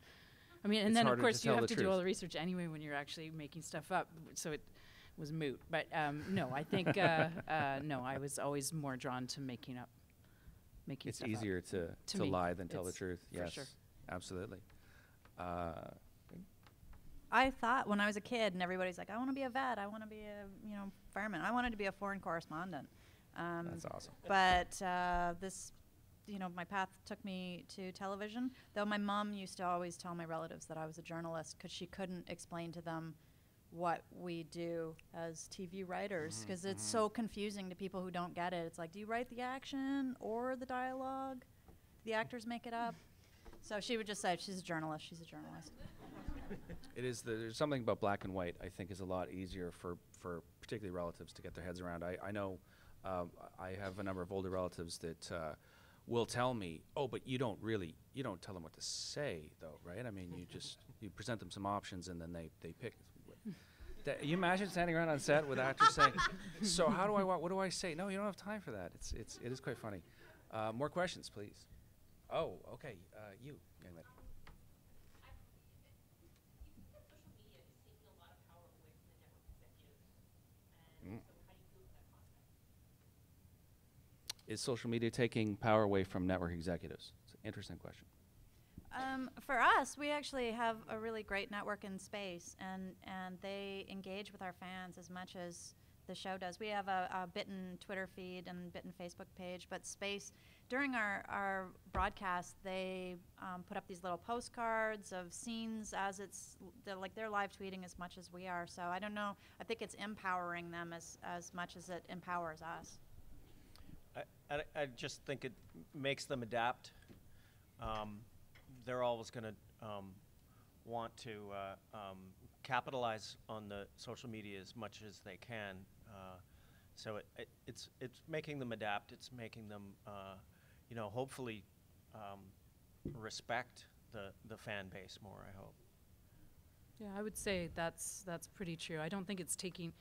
Speaker 4: I mean, and
Speaker 1: It's
Speaker 4: then of
Speaker 1: harder
Speaker 4: course
Speaker 1: to
Speaker 4: you
Speaker 1: tell
Speaker 4: have
Speaker 1: the
Speaker 4: to do all
Speaker 1: truth.
Speaker 4: the research anyway when you're actually making stuff up. So it was moot. But no, I think no, I was always more drawn to making
Speaker 1: It's
Speaker 4: stuff
Speaker 1: easier
Speaker 4: up.
Speaker 1: to
Speaker 4: me,
Speaker 1: lie than tell the
Speaker 4: it's
Speaker 1: truth.
Speaker 4: for
Speaker 1: Yes,
Speaker 4: sure.
Speaker 1: absolutely.
Speaker 2: I thought when I was a kid and everybody's like, I want to be a vet, I want to be a fireman, I wanted to be a foreign correspondent.
Speaker 1: That's awesome.
Speaker 2: But this, my path took me to television, though my mom used to always tell my relatives that I was a journalist because she couldn't explain to them what we do as TV writers, because it's so confusing to people who don't get it. It's like, do you write the action or the dialogue? Do the actors make it up? So she would just say, she's a journalist, she's a journalist.
Speaker 1: It is. There's something about black and white I think is a lot easier for particularly relatives to get their heads around. I know I have a number of older relatives that will tell me, oh, but you don't tell them what to say though, right? I mean, you present them some options and then they pick. You imagine standing around on set with actors saying, so how do what do I say? No, you don't have time for that. It is quite funny. More questions, please. Oh, okay. You, young lady. Is social media taking power away from network executives? It's an interesting question.
Speaker 2: For us, we actually have a really great network in Space, and they engage with our fans as much as the show does. We have a Bitten Twitter feed and Bitten Facebook page, but Space, during our broadcast, they put up these little postcards of scenes as they're live tweeting as much as we are. So I don't know. I think it's empowering them as much as it empowers us.
Speaker 3: I just think it makes them adapt. They're always going to want to capitalize on the social media as much as they can. So it's making them adapt. It's making them, hopefully respect the fan base more, I hope.
Speaker 4: Yeah, I would say that's pretty true. I don't think it's taking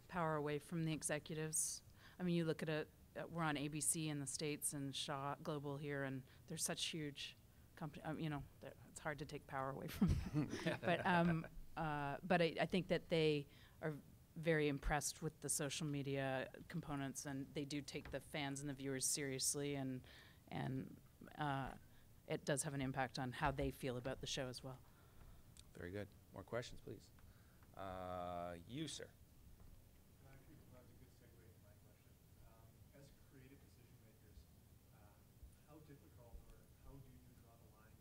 Speaker 4: power away from the executives. I mean, you look at it, we're on ABC in the States and Shaw Global here, and they're such huge company. It's hard to take power away from them. But I think that they are very impressed with the social media components, and they do take the fans and the viewers seriously, and it does have an impact on how they feel about the show as well.
Speaker 1: Very good. More questions, please. You, sir.
Speaker 7: Actually, that's a good segue into my question. As creative decision makers, how difficult or how do you draw the line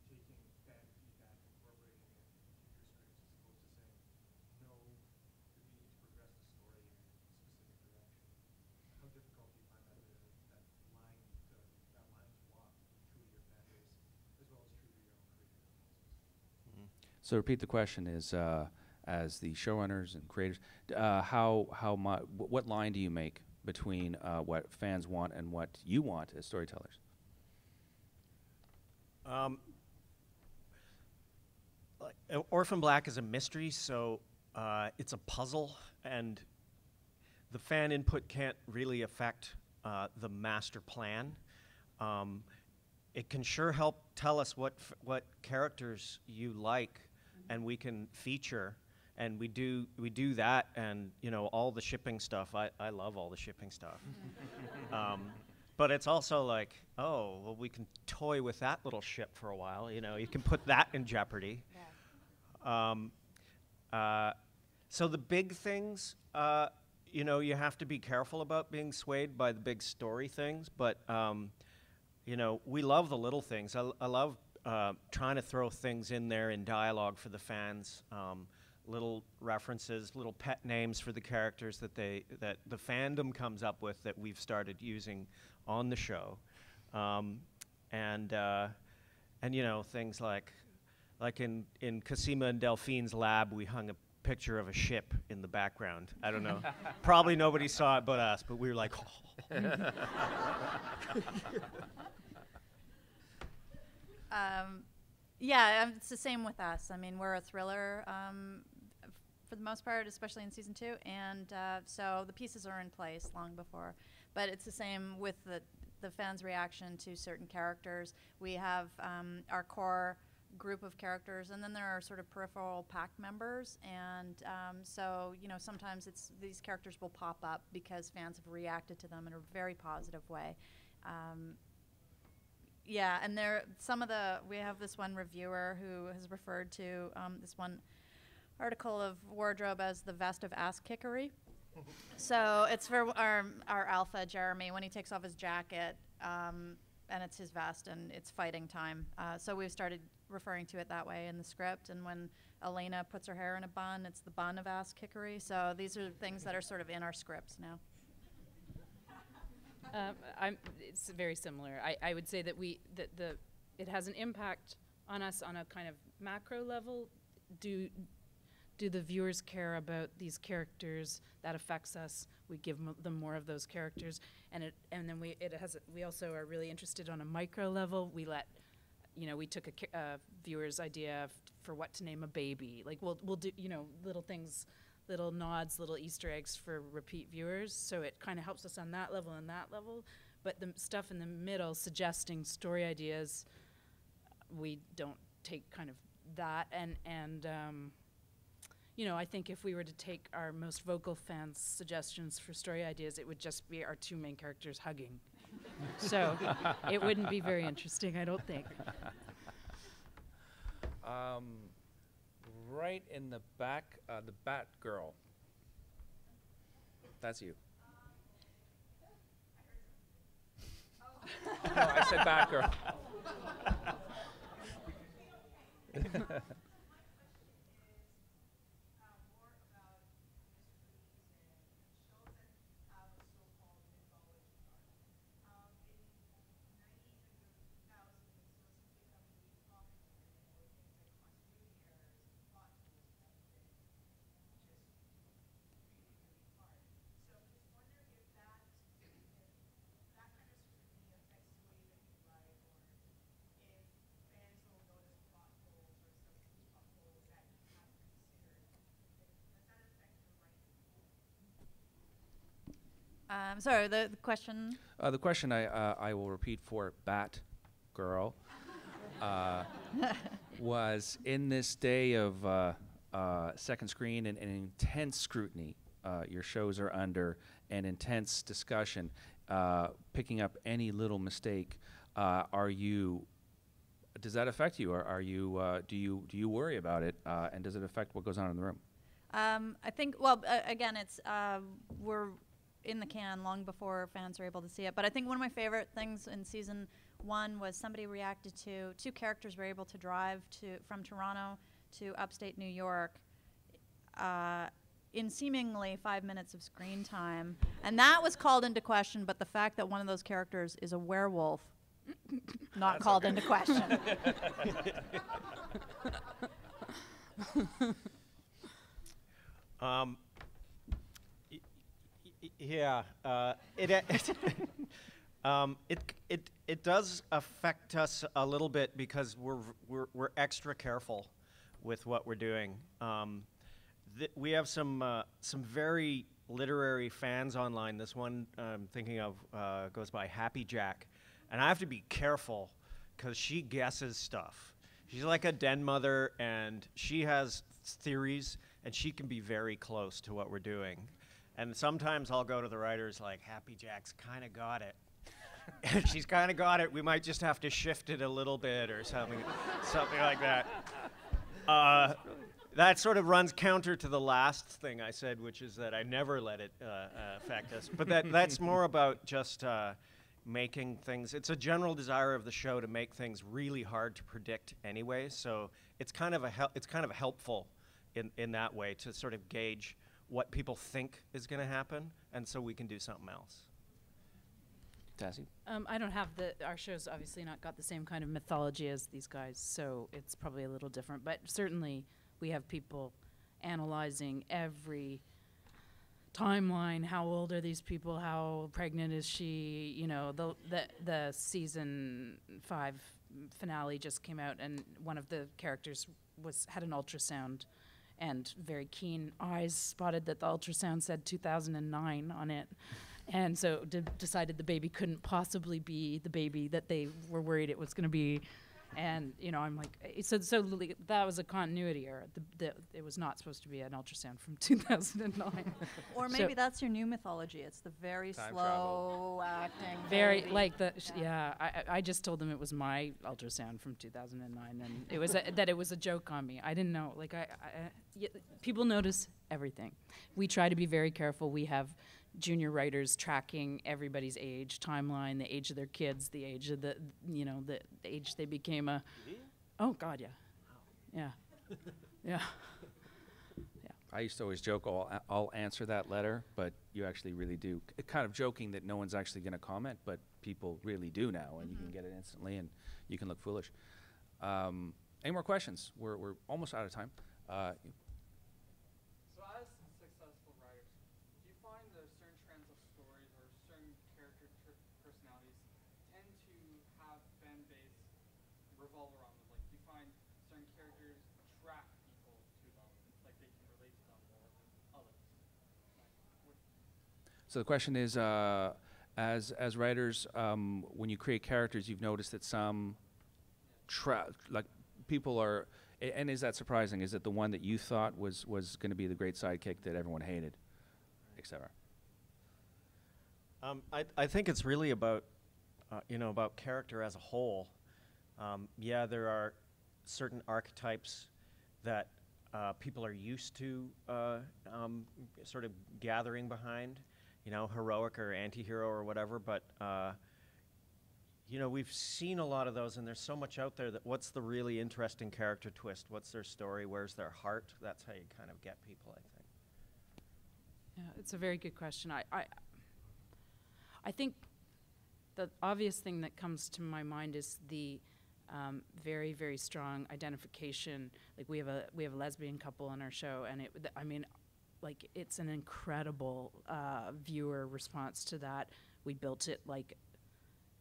Speaker 7: between taking fan feedback, incorporating it into your scripts, as opposed to saying, no, we need to progress the story in a specific direction? How difficult do you find that line to walk true to your fan base, as well as true to your own creative impulses?
Speaker 1: So repeat the question is, as the showrunners and creators, what line do you make between what fans want and what you want as storytellers?
Speaker 3: Orphan Black is a mystery, so it's a puzzle, and the fan input can't really affect the master plan. It can sure help tell us what characters you like, and we can feature, and we do that, and all the shipping stuff. I love all the shipping stuff. But it's also like, oh, well, we can toy with that little ship for a while. You can put that in jeopardy.
Speaker 2: Yeah.
Speaker 3: So the big things, you have to be careful about being swayed by the big story things, but we love the little things. I love trying to throw things in there in dialogue for the fans, little references, little pet names for the characters that the fandom comes up with that we've started using on the show, and things like in Cosima and Delphine's lab, we hung a picture of a ship in the background. I don't know. Probably nobody saw it but us, but we were like, oh.
Speaker 2: Yeah, it's the same with us. I mean, we're a thriller for the most part, especially in season 2, and so the pieces are in place long before. But it's the same with the fans' reaction to certain characters. We have our core group of characters, and then there are sort of peripheral pack members, and so sometimes these characters will pop up because fans have reacted to them in a very positive way. Yeah, and we have this one reviewer who has referred to this one article of wardrobe as the vest of ass kickery. So it's for our alpha, Jeremy, when he takes off his jacket, and it's his vest, and it's fighting time. So we've started referring to it that way in the script, and when Elena puts her hair in a bun, it's the bun of ass kickery. So these are things that are sort of in our scripts now.
Speaker 4: It's very similar. I would say that it has an impact on us on a kind of macro level. Do the viewers care about these characters? That affects us. We give them more of those characters, and then we also are really interested on a micro level. We took a viewer's idea for what to name a baby. Like we'll do little things, little nods, little Easter eggs for repeat viewers. So it kind of helps us on that level and that level. But the stuff in the middle, suggesting story ideas, we don't take kind of that. And I think if we were to take our most vocal fans' suggestions for story ideas, it would just be our two main characters hugging. So it wouldn't be very interesting, I don't think.
Speaker 1: Right in the back, the Bat Girl. That's you. No, I said Bat Girl.
Speaker 2: Sorry, the question?
Speaker 1: The question I will repeat for Bat Girl was, in this day of second screen and intense scrutiny your shows are under, and intense discussion, picking up any little mistake, does that affect you, or do you worry about it, and does it affect what goes on in the room?
Speaker 2: I think, well, again, it's we're in the can long before fans are able to see it. But I think one of my favorite things in season 1 was somebody reacted to 2 characters were able to drive from Toronto to upstate New York in seemingly 5 minutes of screen time. And that was called into question, but the fact that one of those characters is a werewolf, not called into question.
Speaker 3: Yeah, it does affect us a little bit because we're extra careful with what we're doing. We have some very literary fans online. This one I'm thinking of goes by Happy Jack, and I have to be careful because she guesses stuff. She's like a den mother, and she has theories, and she can be very close to what we're doing. And sometimes I'll go to the writers like, Happy Jack's kind of got it. And she's kind of got it. We might just have to shift it a little bit or something like that. That sort of runs counter to the last thing I said, which is that I never let it affect us. But that's more about just making things. It's a general desire of the show to make things really hard to predict anyway. So it's kind of helpful in that way to sort of gauge what people think is going to happen, and so we can do something else.
Speaker 1: Tassie?
Speaker 4: I don't have our show's obviously not got the same kind of mythology as these guys, so it's probably a little different. But certainly we have people analyzing every timeline. How old are these people? How pregnant is she? You know, the season 5 finale just came out, and one of the characters had an ultrasound, and very keen eyes spotted that the ultrasound said 2009 on it. And so decided the baby couldn't possibly be the baby that they were worried it was going to be. And, you know, I'm like, so that was a continuity error. It was not supposed to be an ultrasound from 2009.
Speaker 2: Or maybe that's your new mythology. It's the very
Speaker 1: Time
Speaker 2: slow acting.
Speaker 4: Very,
Speaker 2: baby.
Speaker 4: like I just told them it was my ultrasound from 2009, and it was that it was a joke on me. I didn't know. Like, people notice everything. We try to be very careful. We have junior writers tracking everybody's age, timeline, the age of their kids, the age of the age they became a. Oh God, yeah, yeah, yeah.
Speaker 1: I used to always joke, I'll answer that letter, but you actually really do. Kind of joking that no one's actually going to comment, but people really do now, and you can get it instantly, and you can look foolish. Any more questions? We're almost out of time.
Speaker 5: So as successful writers, do you find there are certain trends of stories or certain character personalities tend to have fan base revolve around them? Like, do you find certain characters attract people to them, like they can relate to them more than others?
Speaker 1: So the question is, as writers, when you create characters, you've noticed that some people are, and is that surprising? Is it the one that you thought was going to be the great sidekick that everyone hated, etc.?
Speaker 3: I think it's really about, about character as a whole. Yeah, there are certain archetypes that people are used to sort of gathering behind, heroic or anti-hero or whatever, but we've seen a lot of those, and there's so much out there that what's the really interesting character twist? What's their story? Where's their heart? That's how you kind of get people, I think.
Speaker 4: Yeah, it's a very good question. I think the obvious thing that comes to my mind is the very, very strong identification. Like we have a lesbian couple on our show, and it's an incredible viewer response to that. We built it like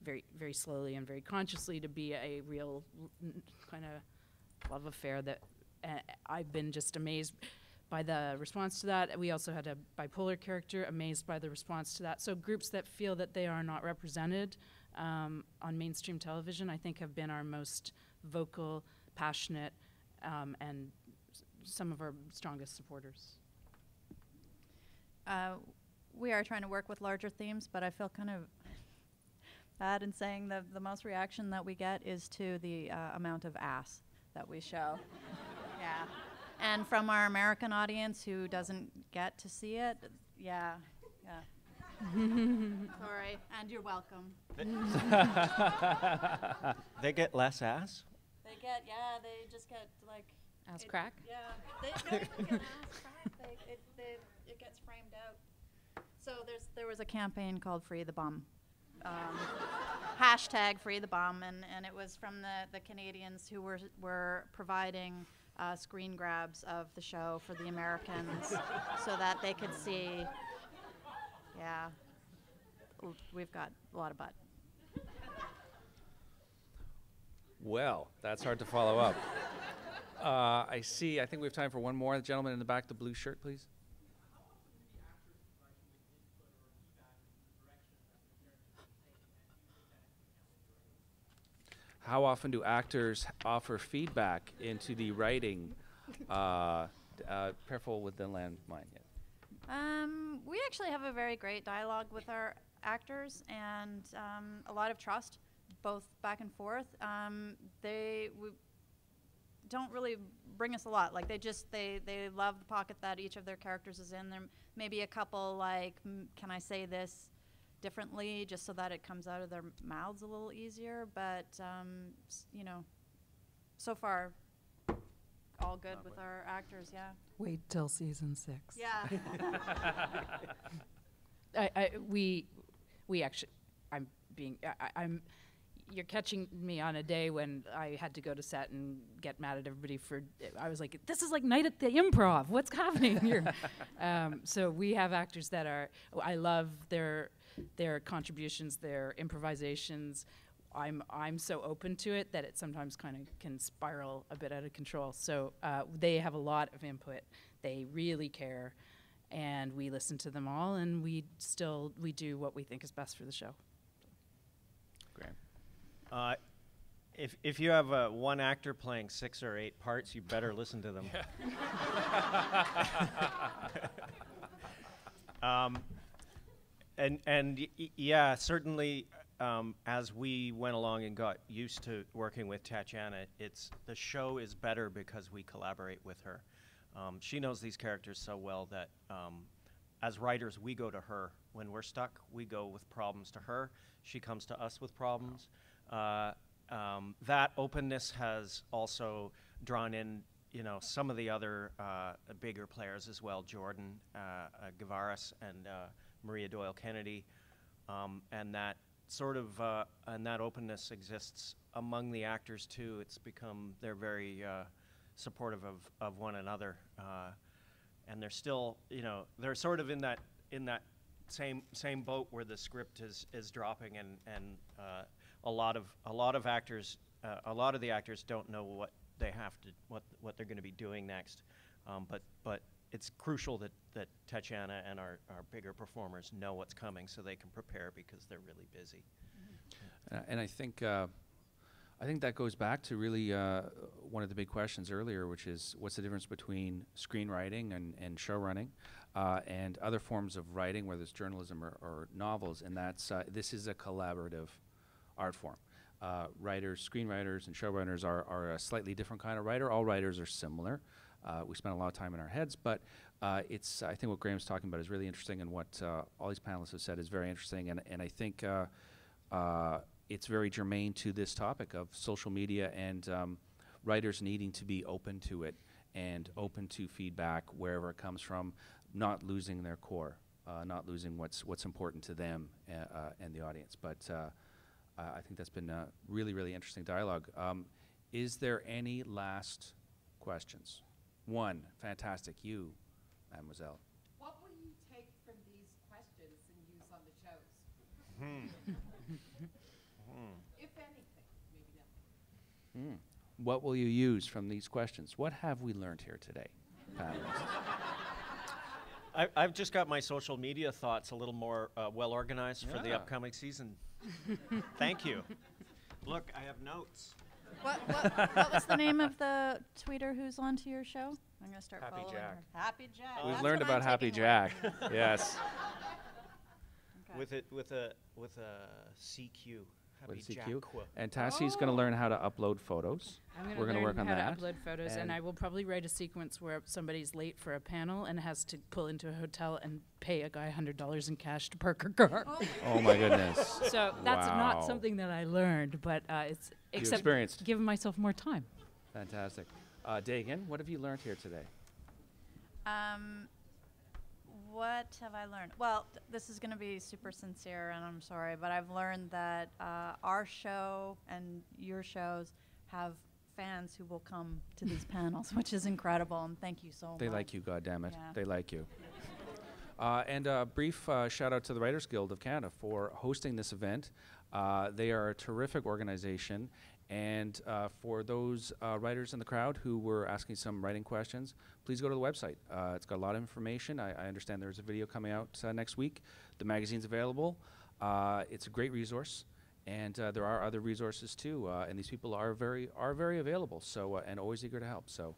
Speaker 4: very, very slowly and very consciously to be a real kind of love affair that I've been just amazed by the response to that. We also had a bipolar character, amazed by the response to that. So groups that feel that they are not represented on mainstream television, I think, have been our most vocal, passionate, and some of our strongest supporters.
Speaker 2: We are trying to work with larger themes, but I feel kind of bad in saying the most reaction that we get is to the amount of ass that we show. Yeah. And from our American audience who doesn't get to see it, yeah. Sorry, and you're welcome.
Speaker 3: They get less ass?
Speaker 2: They just get like
Speaker 4: Ass crack?
Speaker 2: Yeah, they don't even get ass crack. It gets framed out. So there was a campaign called Free the Bum, hashtag Free the Bum, and it was from the Canadians who were providing screen grabs of the show for the Americans so that they could see. Yeah, we've got a lot of butt.
Speaker 1: Well, that's hard to follow up. I think we have time for one more. The gentleman in the back, the blue shirt, please. How often do actors offer feedback into the writing? Careful with the landmine. Yeah.
Speaker 2: We actually have a very great dialogue with our actors and a lot of trust, both back and forth. They don't really bring us a lot. Like they love the pocket that each of their characters is in. There may be a couple like, can I say this differently, just so that it comes out of their mouths a little easier. But so far, all good with our actors. Yeah.
Speaker 4: Wait till season 6.
Speaker 2: Yeah.
Speaker 4: We actually, you're catching me on a day when I had to go to set and get mad at everybody I was like, this is like Night at the Improv. What's happening here? So we have actors that I love their contributions, their improvisations. I'm so open to it that it sometimes kind of can spiral a bit out of control. So they have a lot of input. They really care, and we listen to them all, and we do what we think is best for the show.
Speaker 1: Graham.
Speaker 3: If you have one actor playing 6 or 8 parts, you better listen to them. Yeah, certainly. As we went along and got used to working with Tatiana, the show is better because we collaborate with her. She knows these characters so well that as writers, we go to her. When we're stuck, we go with problems to her. She comes to us with problems. That openness has also drawn in, some of the other bigger players as well, Jordan Gavaris and Maria Doyle Kennedy, and that sort of and that openness exists among the actors too. They're very supportive of one another, and they're still, they're sort of in that same boat where the script is dropping, and a lot of the actors don't know what they're going to be doing next, but it's crucial that Tatiana and our bigger performers know what's coming so they can prepare because they're really busy.
Speaker 1: And I think that goes back to really one of the big questions earlier, which is what's the difference between screenwriting and show running and other forms of writing, whether it's journalism or novels, and that's this is a collaborative art form. Writers, screenwriters, and showrunners are a slightly different kind of writer. All writers are similar. We spend a lot of time in our heads, but I think what Graham's talking about is really interesting, and what all these panelists have said is very interesting, and I think it's very germane to this topic of social media and writers needing to be open to it and open to feedback wherever it comes from, not losing their core, not losing what's important to them and the audience. But I think that's been a really, really interesting dialogue. Is there any last questions? One, fantastic. You, mademoiselle.
Speaker 9: What will you take from these questions and use on the shows? If anything, maybe nothing.
Speaker 1: What will you use from these questions? What have we learned here today, panelists?
Speaker 3: I've just got my social media thoughts a little more well organized for the upcoming season. Thank you. Look, I have notes.
Speaker 2: What was the name of the tweeter who's onto your show? I'm gonna start
Speaker 3: Happy
Speaker 2: following
Speaker 3: Jack.
Speaker 2: her. Happy Jack.
Speaker 1: We've
Speaker 2: That's
Speaker 1: learned
Speaker 2: what
Speaker 1: about
Speaker 2: I'm
Speaker 1: Happy
Speaker 2: taking away.
Speaker 1: Jack. Yes.
Speaker 2: Okay.
Speaker 3: With a CQ. Happy
Speaker 1: With CQ.
Speaker 3: Jack.
Speaker 1: And Tassie's going to learn how to upload photos. We're going to work on
Speaker 4: how
Speaker 1: that.
Speaker 4: to upload photos, and I will probably write a sequence where somebody's late for a panel and has to pull into a hotel and pay a guy $100 in cash to park her car.
Speaker 1: Oh my goodness.
Speaker 4: So that's
Speaker 1: Wow.
Speaker 4: not something that I learned, but it's except
Speaker 1: experienced.
Speaker 4: giving myself more time.
Speaker 1: Fantastic. Dagan, what have you learned here today?
Speaker 2: What have I learned? Well, this is going to be super sincere, and I'm sorry, but I've learned that our show and your shows have fans who will come to these panels, which is incredible, and thank you so much.
Speaker 1: They like you, goddammit.
Speaker 2: Yeah.
Speaker 1: They like you. And a brief shout out to the Writers Guild of Canada for hosting this event. They are a terrific organization. And for those writers in the crowd who were asking some writing questions, please go to the website. It's got a lot of information. I understand there's a video coming out next week. The magazine's available. It's a great resource. And there are other resources too. And these people are very available. So and always eager to help. So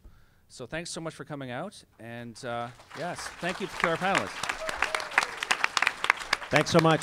Speaker 1: thanks so much for coming out. And yes, thank you to our panelists.
Speaker 3: Thanks so much.